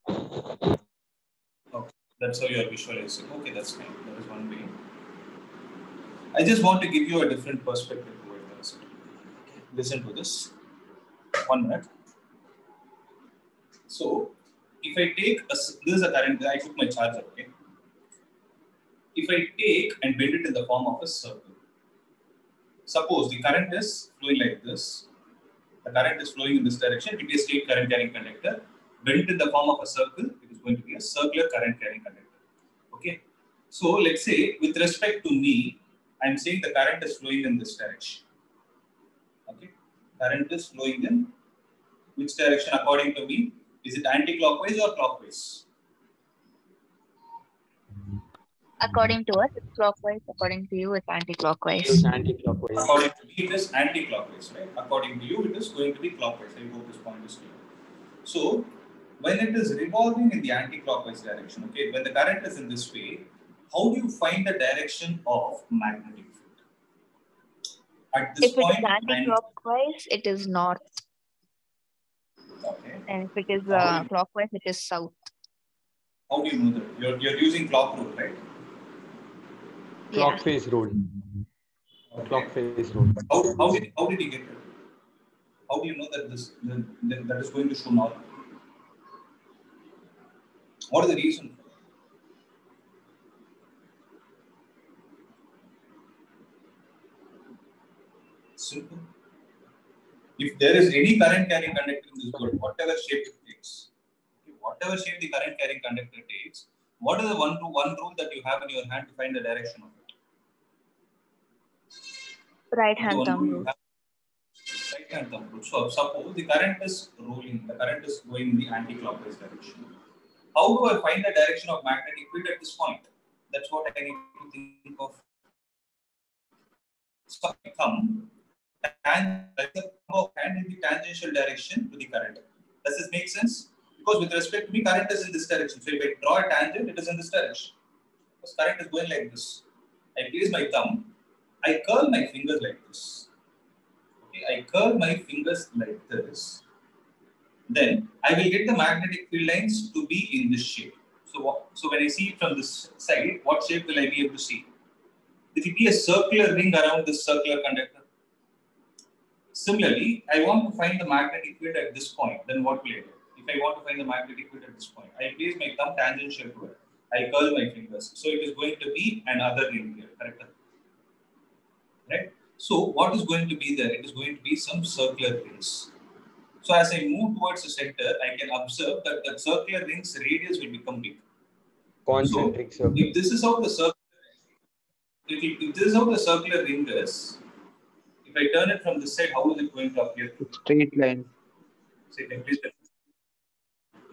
Okay, that's how you are visualizing. Okay, that's fine. That is one way. I just want to give you a different perspective to it. Listen to this. 1 minute. So, if I take this is a current. I took my charger. Okay. If I take and bend it in the form of a circle. Suppose the current is flowing like this. The current is flowing in this direction. It will be a straight current carrying conductor. Bent in the form of a circle, it is going to be a circular current carrying conductor. Okay. So let's say with respect to me, I'm saying the current is flowing in this direction. Okay. Current is flowing in which direction according to me? Is it anti-clockwise or clockwise? According to us, it's clockwise. According to you, it's anti-clockwise. It's anti-clockwise. According to me, it is anti-clockwise, right? According to you, it is going to be clockwise. I hope this point is clear. So, when it is revolving in the anti-clockwise direction, okay, when the current is in this way, how do you find the direction of magnetic field? At this point, if it is anti-clockwise, it is north. Okay. And if it is clockwise, it is south. How do you know that? You're using clock rule, right? Clock phase rule. Okay. Clock phase rule. How did you get it? How do you know that that is going to show north? What is the reason? Simple. If there is any current carrying conductor in this world, whatever shape it takes, whatever shape the current carrying conductor takes, what is the one rule that you have in your hand to find the direction of it? Right hand thumb rule. Right hand thumb rule. So suppose the current is rolling, the current is going in the anti-clockwise direction. How do I find the direction of magnetic field at this point? That's what I need to think of. So thumb and in the tangential direction to the current. Does this make sense? Because with respect to me, current is in this direction. So if I draw a tangent, it is in this direction. Because current is going like this. I place my thumb. I curl my fingers like this. Okay, I curl my fingers like this. Then I will get the magnetic field lines to be in this shape. So when I see it from this side, what shape will I be able to see? It will be a circular ring around this circular conductor. Similarly, I want to find the magnetic field at this point. Then what will I do? If I want to find the magnetic field at this point, I place my thumb tangential to it. I curl my fingers. So it is going to be another ring here, correct? Right? So what is going to be there? It is going to be some circular rings. So as I move towards the center, I can observe that the circular ring's radius will become big. Concentric circle. If this is how the circular ring is, if I turn it from this side, how is it going to appear? Straight line.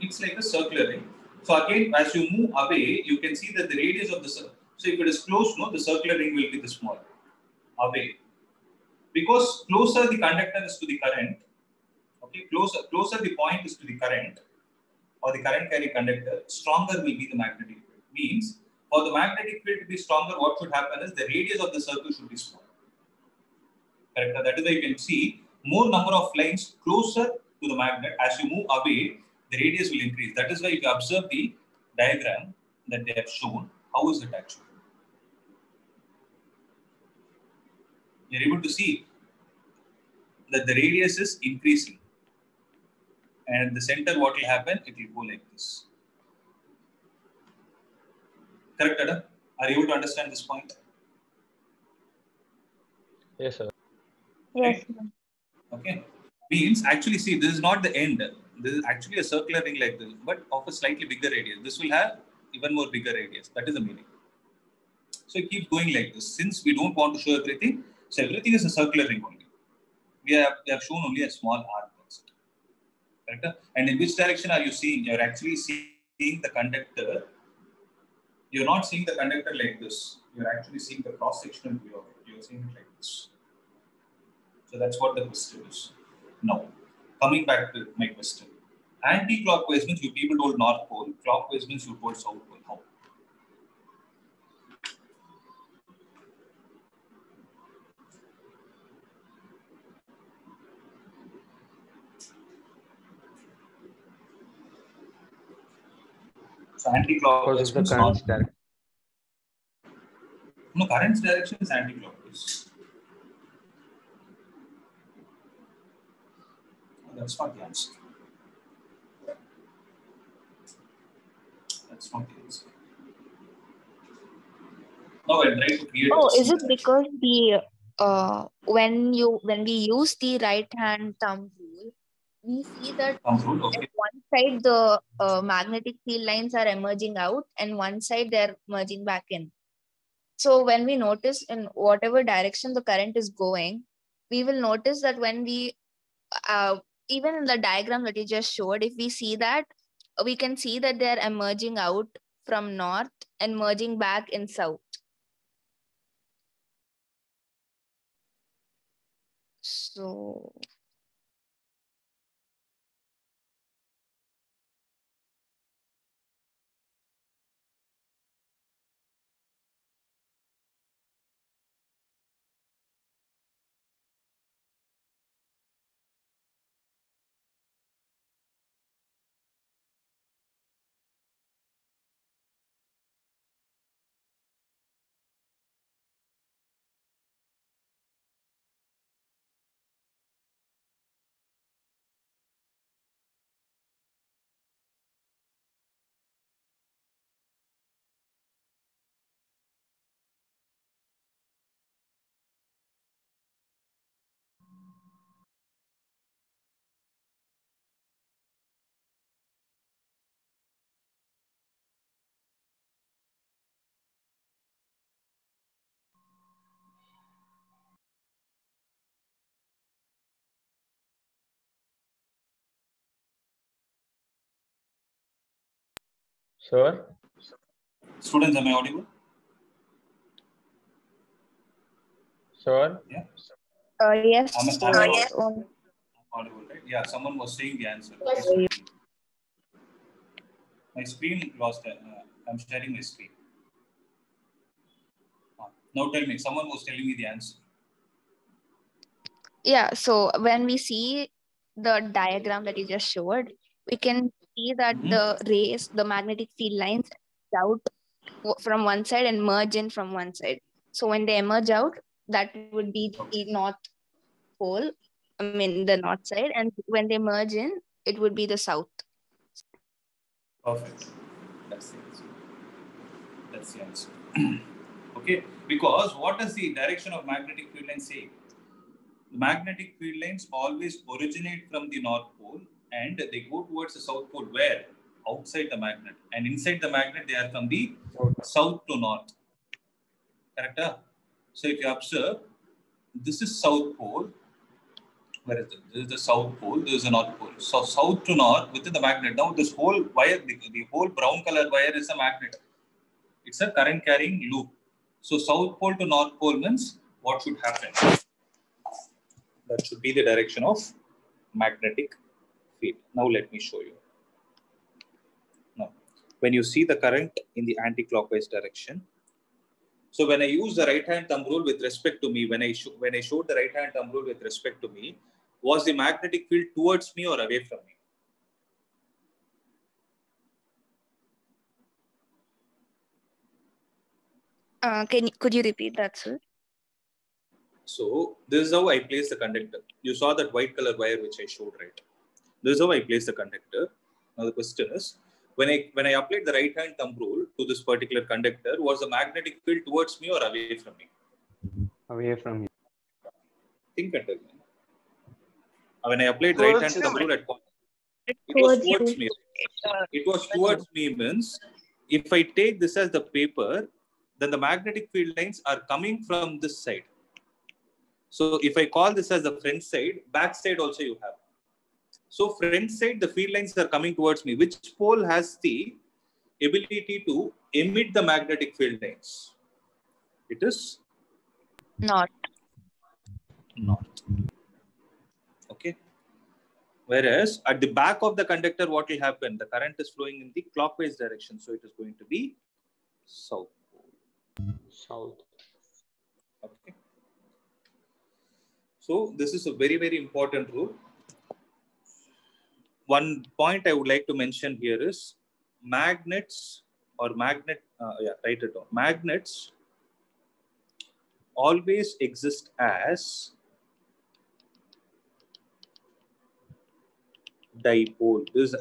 It's like a circular ring. So again, as you move away, you can see that the radius of the circle. So if it is close, no, the circular ring will be this small. Away. Because closer the conductor is to the current, okay, closer the point is to the current or the current carrying conductor, stronger will be the magnetic field. Means for the magnetic field to be stronger, what should happen is the radius of the circle should be small. Correct? That is why you can see more number of lines closer to the magnet. As you move away, the radius will increase. That is why if you observe the diagram that they have shown, how is it actually? You're able to see that the radius is increasing. And at the center, what will happen? It will go like this. Correct, Adam? Are you able to understand this point? Yes, sir. Yes. Okay. Means actually, see, this is not the end. This is actually a circular ring like this, but of a slightly bigger radius. This will have even more bigger radius. That is the meaning. So it keeps going like this. Since we don't want to show everything, so everything is a circular ring only. We have shown only a small arc. Correct? And in which direction are you seeing? You're actually seeing the conductor. You're not seeing the conductor like this. You're actually seeing the cross-sectional view of it. You're seeing it like this. So that's what the question is. Now, coming back to my question. Anti-clockwise means you people told North Pole. Clockwise means you told South Pole. How? So anti-clockwise Because of the means current's north. direction. No, current's direction is anti-clockwise. That's not the answer. That's not the answer. No, I try to create. Oh, is it because the when we use the right hand thumb rule, we see that Thumb rule, okay. at one side the magnetic field lines are emerging out and one side they're merging back in. So when we notice in whatever direction the current is going, we will notice that when we even in the diagram that you just showed, if we see that, we can see that they're emerging out from north and merging back in south. So Sir? Students, am I audible? Sir? Yeah. yes. I'm audible, right? Yeah, someone was saying the answer. My screen lost. I'm sharing my screen. Now tell me, someone was telling me the answer. Yeah, so when we see the diagram that you just showed, we can see that the rays, the magnetic field lines out from one side and merge in from one side. So when they emerge out, that would be the north pole, I mean the north side, and when they merge in, it would be the south. Perfect. That's the answer. That's the answer. Okay, because what does the direction of magnetic field lines say? The magnetic field lines always originate from the North Pole and they go towards the South Pole. Where? Outside the magnet. And inside the magnet, they are from the south to north. Correct? So if you observe, this is South Pole. Where is it? This is the South Pole. This is the North Pole. So south to north within the magnet. Now this whole wire, the whole brown color wire is a magnet. It's a current carrying loop. So South Pole to North Pole means what should happen? That should be the direction of magnetic field. Now let me show you. Now, when you see the current in the anti-clockwise direction, so when I use the right hand thumb rule with respect to me, when I showed the right hand thumb rule with respect to me, was the magnetic field towards me or away from me? Could you repeat that, sir? So this is how I place the conductor. You saw that white color wire which I showed, right? This is how I place the conductor. Now the question is, when I applied the right hand thumb rule to this particular conductor, was the magnetic field towards me or away from me? Away from you. Think and tell me. When I applied the right hand thumb rule at point, it was towards me. It was towards me means, if I take this as the paper, then the magnetic field lines are coming from this side. So if I call this as the front side, back side also you have. So front side, the field lines are coming towards me. Which pole has the ability to emit the magnetic field lines? It is North. North. Okay. Whereas at the back of the conductor, what will happen? The current is flowing in the clockwise direction. So it is going to be south pole. South. Okay. So this is a very, very important rule. One point I would like to mention here is, magnets or write it down. Magnets always exist as dipole. This is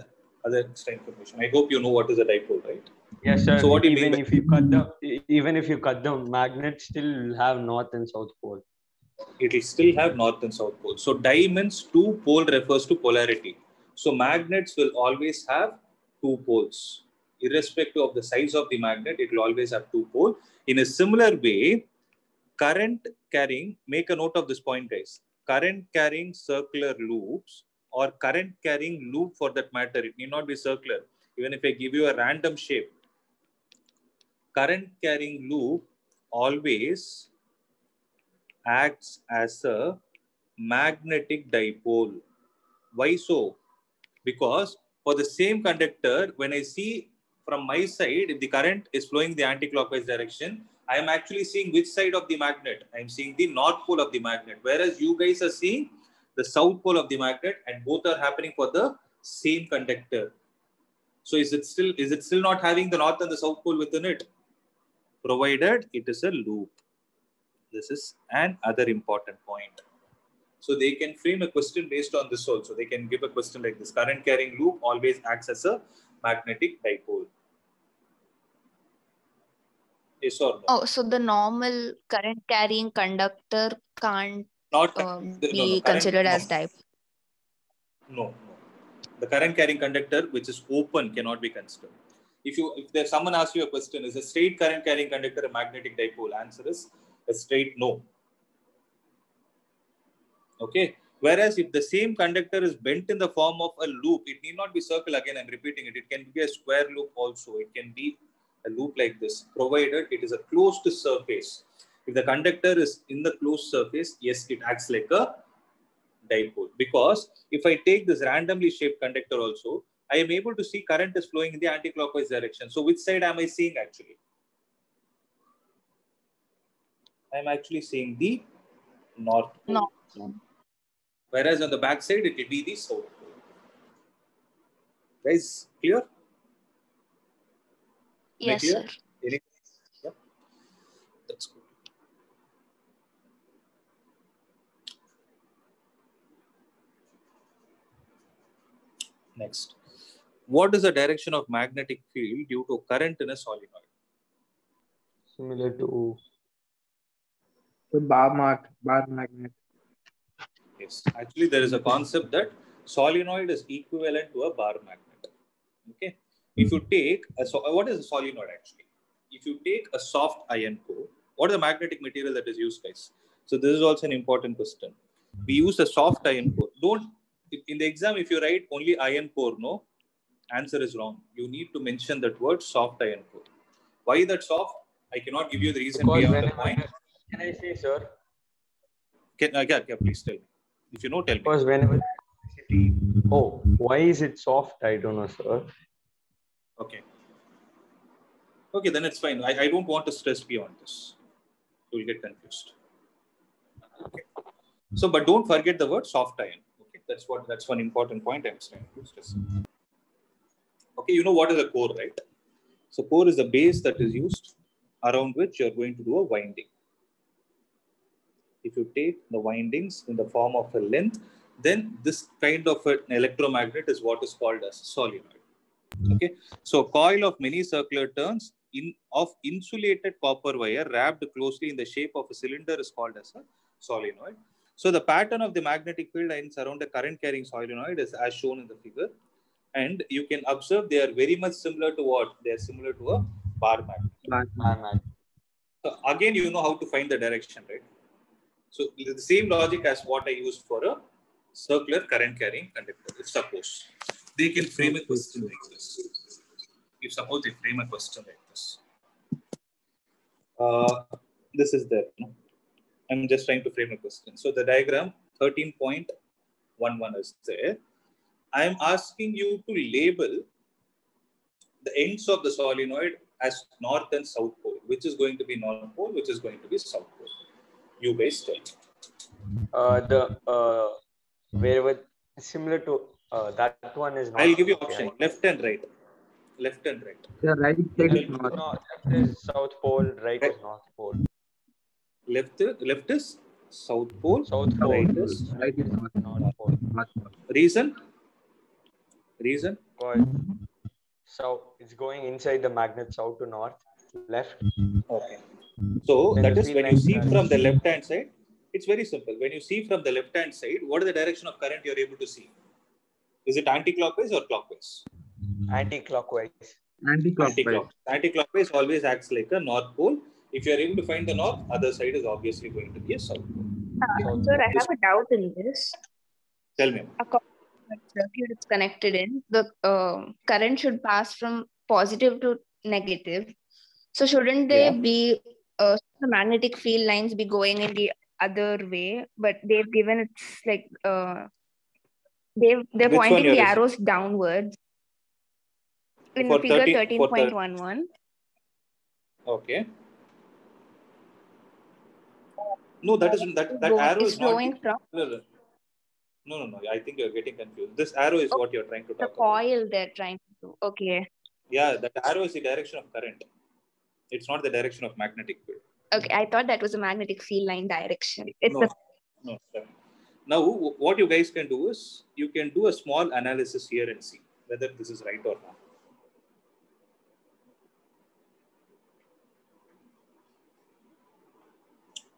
other extra information. I hope you know what is a dipole, right? Yes, sir. So what do you even mean if you cut the magnet, still have north and south pole. It will still have north and south pole. So di means two, pole refers to polarity. So magnets will always have two poles. Irrespective of the size of the magnet, it will always have two poles. In a similar way, current carrying, make a note of this point, guys. Current carrying circular loops or current carrying loop for that matter, it need not be circular. Even if I give you a random shape, current carrying loop always acts as a magnetic dipole. Why so? Because for the same conductor, when I see from my side, if the current is flowing the anti-clockwise direction, I am actually seeing which side of the magnet? I am seeing the north pole of the magnet, whereas you guys are seeing the south pole of the magnet, and both are happening for the same conductor. So is it still not having the north and the south pole within it? Provided it is a loop. This is another important point. So they can frame a question based on this also. They can give a question like this. Current carrying loop always acts as a magnetic dipole. Yes or no? Oh, so the normal current carrying conductor can't be considered as dipole? No. The current carrying conductor, which is open, cannot be considered. If someone asks you a question, is a straight current carrying conductor a magnetic dipole? Answer is a straight no. Okay. Whereas if the same conductor is bent in the form of a loop, it need not be circle again. I'm repeating it. It can be a square loop also. It can be a loop like this, provided it is a closed surface. If the conductor is in the closed surface, yes, it acts like a dipole. Because if I take this randomly shaped conductor also, I am able to see current is flowing in the anti-clockwise direction. So which side am I seeing actually? I am actually seeing the north pole. No. Whereas on the back side, it will be the south pole. Guys, clear? Yes, sir. Yeah. That's good. Next. What is the direction of magnetic field due to current in a solenoid? Similar to the bar magnet. Yes. Actually, there is a concept that solenoid is equivalent to a bar magnet. Okay. If you take what is a solenoid actually? If you take a soft iron core, what is the magnetic material that is used, guys? So this is also an important question. We use a soft iron core. In the exam, if you write only iron core, no, answer is wrong. You need to mention that word soft iron core. Why that soft? I cannot give you the reason beyond the point. Can I say, sir? Please tell me. If you know, tell me. Because whenever why is it soft? I don't know, sir. Okay, then it's fine. I don't want to stress beyond this. You will get confused. Okay. So, but don't forget the word soft iron. Okay, that's one important point I'm trying to stress. Okay, you know what is a core, right? So, core is the base that is used around which you're going to do a winding. If you take the windings in the form of a length, then this kind of an electromagnet is what is called as solenoid. Okay, so a coil of many circular turns of insulated copper wire wrapped closely in the shape of a cylinder is called as a solenoid. So the pattern of the magnetic field lines around a current carrying solenoid is as shown in the figure, and you can observe they are very much similar to what? They are similar to a bar magnet. So again, you know how to find the direction, right? So the same logic as what I used for a circular current carrying conductor. If suppose they can frame a question like this. If suppose they frame a question like this. This is there. No? I'm just trying to frame a question. So the diagram 13.11 is there. I am asking you to label the ends of the solenoid as north and south pole. Which is going to be north pole, which is going to be south pole. You guys tell me. Wherever similar to that one is not. I'll give you option left and right. left and right? The right side is No, north. left is South Pole, right is North Pole. Left is South Pole, South Pole, right is Right is north. North Pole. North. reason. Because it's going inside the magnet south to north, left. Okay. So Then that the is field when you lines see are- from the left hand side, it's very simple. When you see from the left hand side, what is the direction of current you're able to see? Is it anti-clockwise or clockwise? Anti-clockwise. Anti-clockwise. Anti-clockwise always acts like a north pole. If you are able to find the north, other side is obviously going to be a south pole. Sir, I have a doubt in this. Tell me. According to the circuit it's connected in, the current should pass from positive to negative. So shouldn't they be the magnetic field lines be going in the other way? But they've given it's like they're Which one pointing you're the referring- arrows downwards in For the figure 13.11. 13.11. Okay. No, that arrow is is flowing not. from No. I think you're getting confused. This arrow is what you're trying to the talk about. coil they're trying to do. Okay. Yeah, that arrow is the direction of current. It's not the direction of magnetic field. Okay, I thought that was a magnetic field line direction. It's No. Now, what you guys can do is you can do a small analysis here and see whether this is right or not.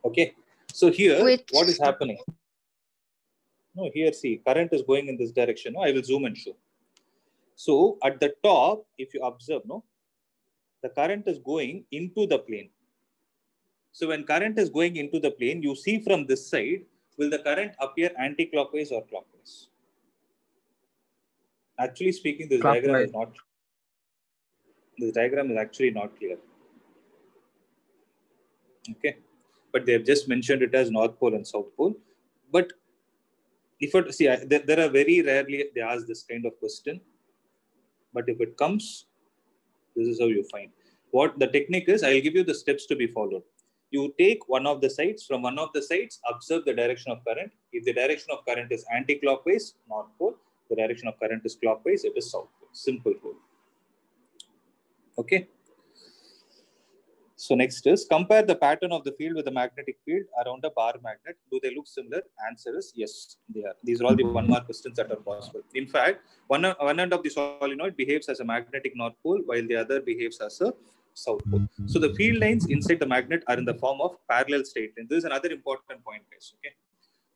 Okay. So here, what is happening? No, here see, current is going in this direction. No, I will zoom and show. So at the top, if you observe, no, the current is going into the plane. So when current is going into the plane, you see from this side, will the current appear anti-clockwise or clockwise? Actually speaking, this diagram is not. This diagram is actually not clear. Okay, but they have just mentioned it as North Pole and South Pole. But if it see, there are very rarely they ask this kind of question. But if it comes, this is how you find. What the technique is, I will give you the steps to be followed. You take one of the sides, from one of the sides, observe the direction of current. If the direction of current is anti-clockwise, North Pole. The direction of current is clockwise, it is South Pole. Simple rule. Okay. So next is, compare the pattern of the field with the magnetic field around a bar magnet. Do they look similar? Answer is yes, they are. These are all the 1 mark questions that are possible. In fact, one end of the solenoid behaves as a magnetic North Pole, while the other behaves as a South Pole. So the field lines inside the magnet are in the form of parallel straight lines. This is another important point, guys. Okay.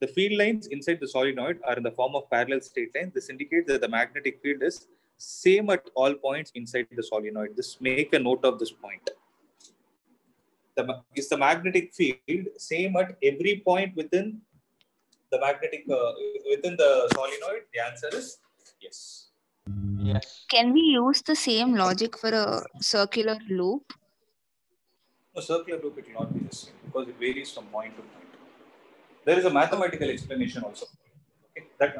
The field lines inside the solenoid are in the form of parallel straight lines. This indicates that the magnetic field is same at all points inside the solenoid. Just make a note of this point. Is the magnetic field same at every point within the magnetic within the solenoid? The answer is yes. Yes. Can we use the same logic for a circular loop? No, circular loop it will not be the same because it varies from point to point. There is a mathematical explanation also. Okay, that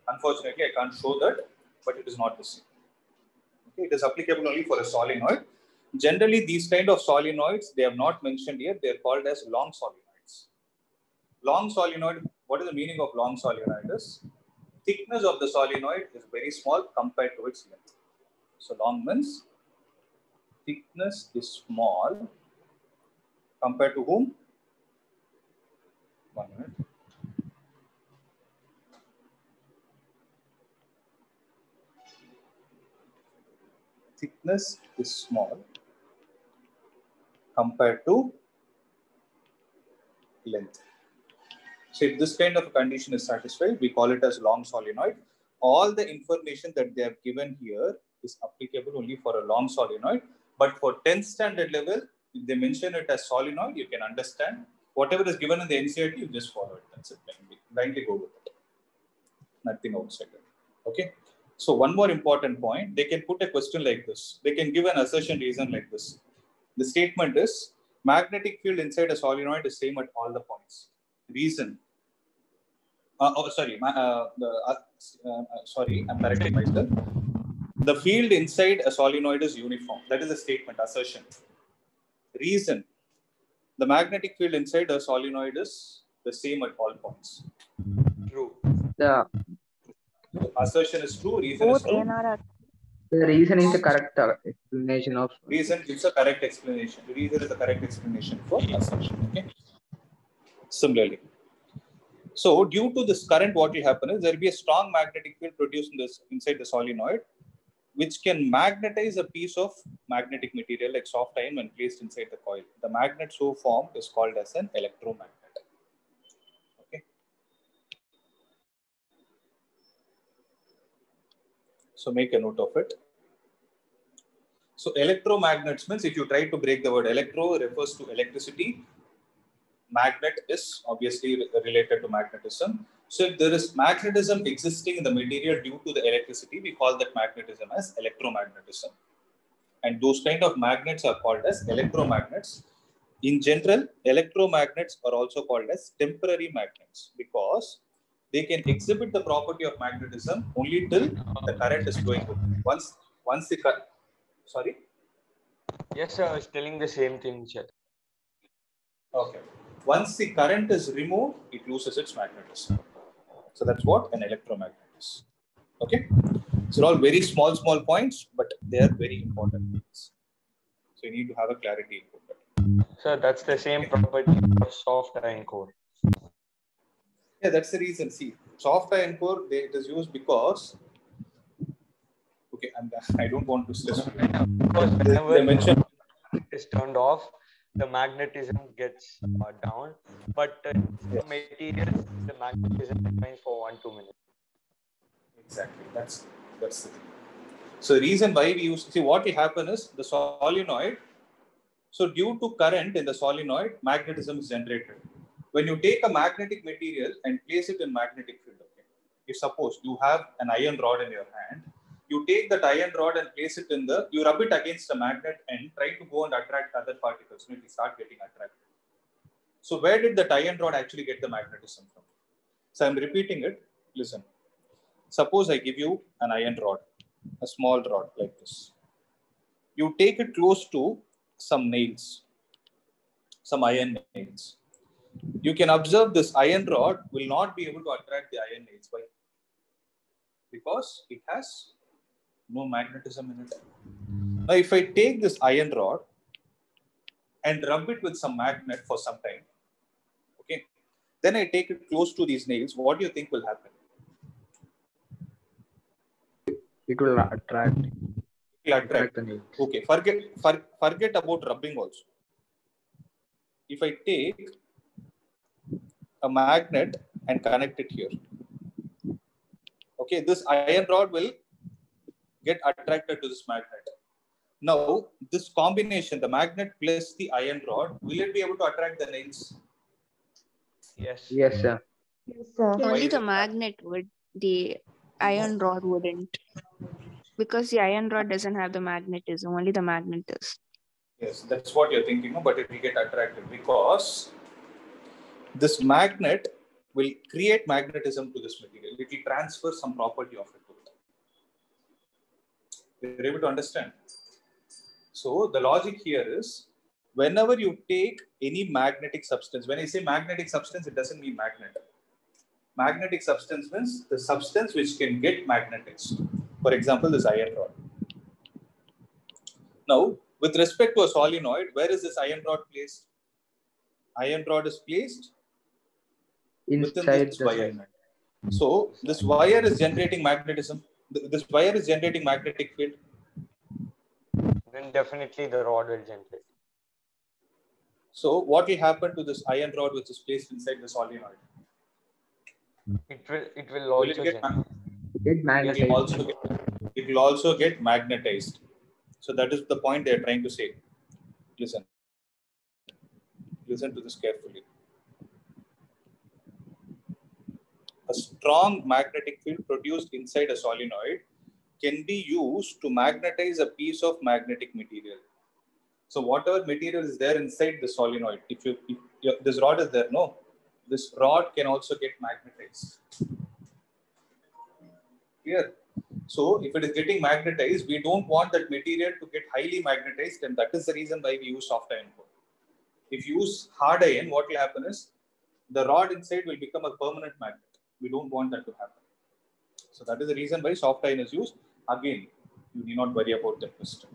unfortunately I can't show that, but it is not the same. Okay, it is applicable only for a solenoid. Generally, these kind of solenoids, they have not mentioned here, they are called as long solenoids. Long solenoid, what is the meaning of long solenoid is? Thickness of the solenoid is very small compared to its length. So long means thickness is small compared to whom? 1 minute. Thickness is small compared to length. So if this kind of condition is satisfied, we call it as long solenoid. All the information that they have given here is applicable only for a long solenoid. But for 10th standard level, if they mention it as solenoid, you can understand. Whatever is given in the NCERT, you just follow it. That's it. Blindly go with it. Nothing outside it. Okay. So one more important point, they can put a question like this. They can give an assertion reason like this. The statement is, magnetic field inside a solenoid is same at all the points. Reason. Sorry, I'm correcting myself. The field inside a solenoid is uniform. That is a statement, assertion. Reason. The magnetic field inside a solenoid is the same at all points. True. The Assertion is true, reason is true. The reason is the correct explanation of. Reason gives a correct explanation. The reason is the correct explanation for assumption. Okay. Similarly, so due to this current, what will happen is there will be a strong magnetic field produced inside the solenoid, which can magnetize a piece of magnetic material like soft iron when placed inside the coil. The magnet so formed is called as an electromagnet. Okay. So make a note of it. So electromagnets means, if you try to break the word electro, refers to electricity. Magnet is obviously related to magnetism. So if there is magnetism existing in the material due to the electricity, we call that magnetism as electromagnetism. And those kind of magnets are called as electromagnets. In general, electromagnets are also called as temporary magnets because they can exhibit the property of magnetism only till the current is flowing. Once the current, sorry? Yes, sir, I was telling the same thing, sir. Okay. Once the current is removed, it loses its magnetism. So that's what an electromagnet is. Okay. So all very small points, but they are very important points. So you need to have a clarity in that. Sir, that's the same property of soft iron core. Yeah, that's the reason. See, soft iron core, it is used because, okay, I don't want to stress. Because whenever they mention is turned off, the magnetism gets down, but some materials, the magnetism remains for 1-2 minutes. Exactly, that's the thing. So the reason why we use, see, what will happen is the solenoid. So due to current in the solenoid, magnetism is generated. When you take a magnetic material and place it in magnetic field, okay. If suppose you have an iron rod in your hand, you take that iron rod and place it in you rub it against a magnet and try to go and attract other particles. It will start getting attracted. So where did the iron rod actually get the magnetism from? So I'm repeating it. Listen. Suppose I give you an iron rod, a small rod like this. You take it close to some nails, some iron nails. You can observe this iron rod will not be able to attract the iron nails. Why? Because it has no magnetism in it. Now, if I take this iron rod and rub it with some magnet for some time, okay, then I take it close to these nails, what do you think will happen? It will attract. It will attract the nails. Okay, forget about rubbing also. If I take a magnet and connect it here, okay, this iron rod will get attracted to this magnet. Now, this combination, the magnet plus the iron rod, will it be able to attract the nails? Yes. Yes, sir. Yes, sir. Only the magnet would, the iron rod wouldn't. Because the iron rod doesn't have the magnetism, only the magnet does. Yes, that's what you're thinking, but it will get attracted because this magnet will create magnetism to this material. It will transfer some property of it to it. You're able to understand? So the logic here is, whenever you take any magnetic substance, when I say magnetic substance, it doesn't mean magnet. Magnetic substance means the substance which can get magnetized. For example, this iron rod. Now, with respect to a solenoid, where is this iron rod placed? Iron rod is placed within this wire. So this wire is generating magnetism. This wire is generating magnetic field. Then definitely the rod will generate. So what will happen to this iron rod which is placed inside the solenoid? It will also it will also get magnetized. So that is the point they are trying to say. Listen to this carefully. A strong magnetic field produced inside a solenoid can be used to magnetize a piece of magnetic material. So whatever material is there inside the solenoid, if this rod is there, no, this rod can also get magnetized. Clear? So if it is getting magnetized, we don't want that material to get highly magnetized, and that is the reason why we use soft iron core. If you use hard iron, what will happen is the rod inside will become a permanent magnet. We don't want that to happen. So that is the reason why soft iron is used. Again, You need not worry about that question.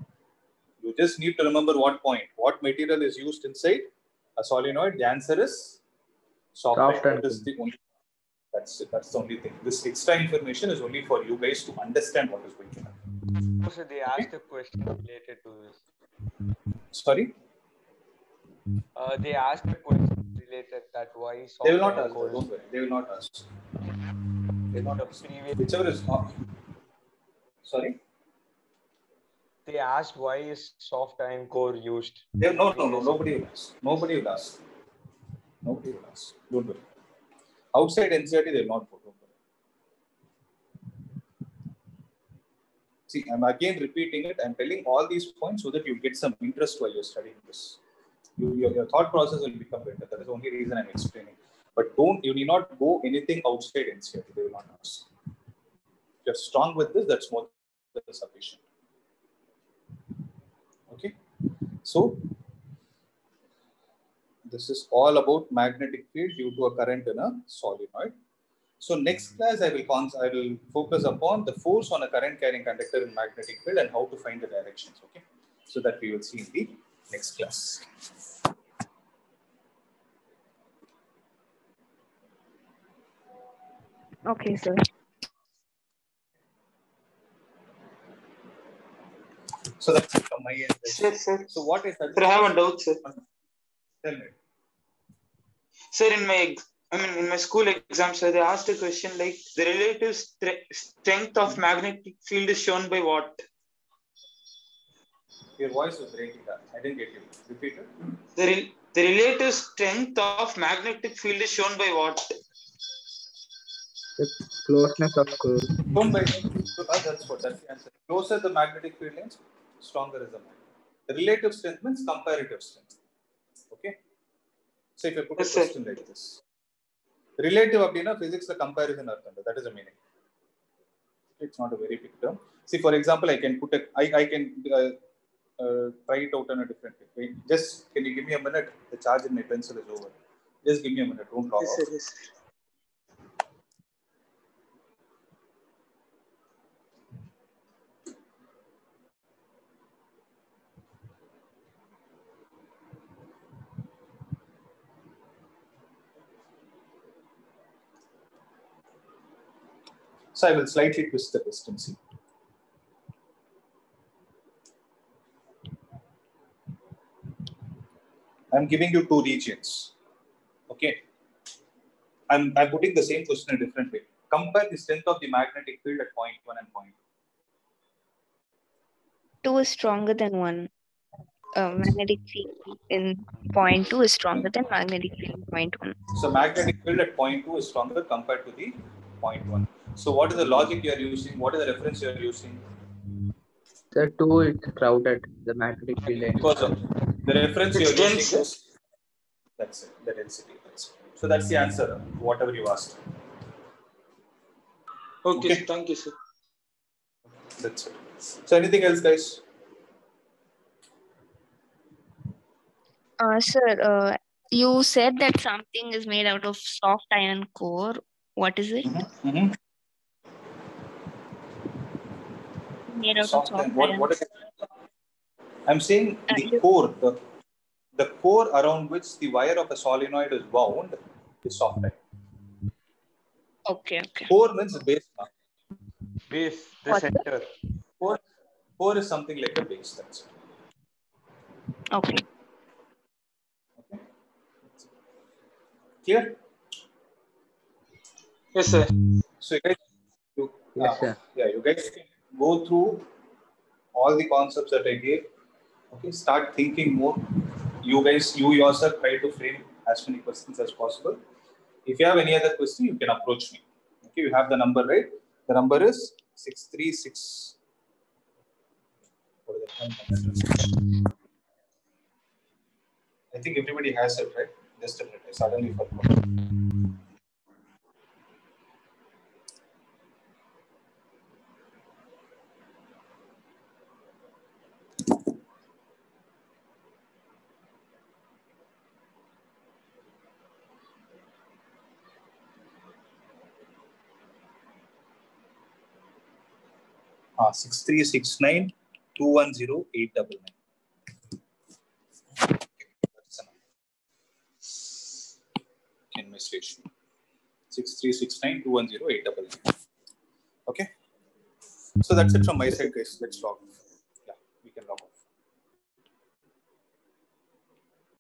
You just need to remember what material is used inside a solenoid. The answer is soft. That is the only. That's it. That's the only thing. This extra information is only for you guys to understand what is going on. So they asked a question related to this. Sorry? They asked a question related that why soft. They will not ask. Don't worry. They will not ask. They will not ask. Whichever is not. Sorry? They asked why is soft iron core used. No. Nobody will ask. Nobody will ask. Nobody will ask. Don't worry. Outside NCERT, they will not go. Don't worry. See, I'm again repeating it. I'm telling all these points so that you get some interest while you're studying this. Your thought process will become better. That is the only reason I'm explaining. But you need not go anything outside NCERT. They will not ask. If you're strong with this, that's more than sufficient. Okay. So, this is all about magnetic field due to a current in a solenoid. So next class, I will focus upon the force on a current carrying conductor in magnetic field and how to find the directions. Okay, so that we will see in the next class. Okay, sir. So that's it from my end. Sir. So what is that? Sir, I have a doubt, sir. Tell me. Sir, in my school exam, sir, they asked a question like the relative strength of magnetic field is shown by what? Your voice was breaking up. I didn't get you. Repeat it. The relative strength of magnetic field is shown by what? The closeness of core. Shown by that's the answer. Closer the magnetic field lines, stronger is the magnet. The relative strength means comparative strength. Okay. So if I put a question like this, relative abdina physics the comparison arthanda. That is the meaning. It's not a very big term. See, for example, I can put I can try it out in a different way. Just can you give me a minute? The charge in my pencil is over. Just give me a minute. Don't log off. Yes. So I will slightly twist the question. See. I'm giving you two regions. Okay. I'm putting the same question in a different way. Compare the strength of the magnetic field at point 1 and point 2 is stronger than 1. Magnetic field in point 2 is stronger than magnetic field in point 1. So magnetic field at point 2 is stronger compared to the point 1. So what is the logic you are using? What is the reference you are using? The 2 is crowded. The magnetic field. Because of the reference you are using is that's it, the density. So that's the answer. Whatever you asked. Okay. Thank you, sir. That's it. So anything else, guys? Sir, you said that something is made out of soft iron core. What is it? Made out of soft iron. What is it? I'm saying the core, the core around which the wire of a solenoid is wound is soft iron. Okay. Core means base. Base, the center. Core is something like a base. That's it. Okay. Clear? Yes, sir. So you guys, you guys can go through all the concepts that I gave. Okay, start thinking more. You yourself try to frame as many questions as possible. If you have any other question, you can approach me. Okay, you have the number, right? The number is 636. What is the I think everybody has it, right? Just a minute. I suddenly forgot. 6369 210 899. NMS ratio 6369 210 899. Okay. So that's it from my side, guys. Let's log.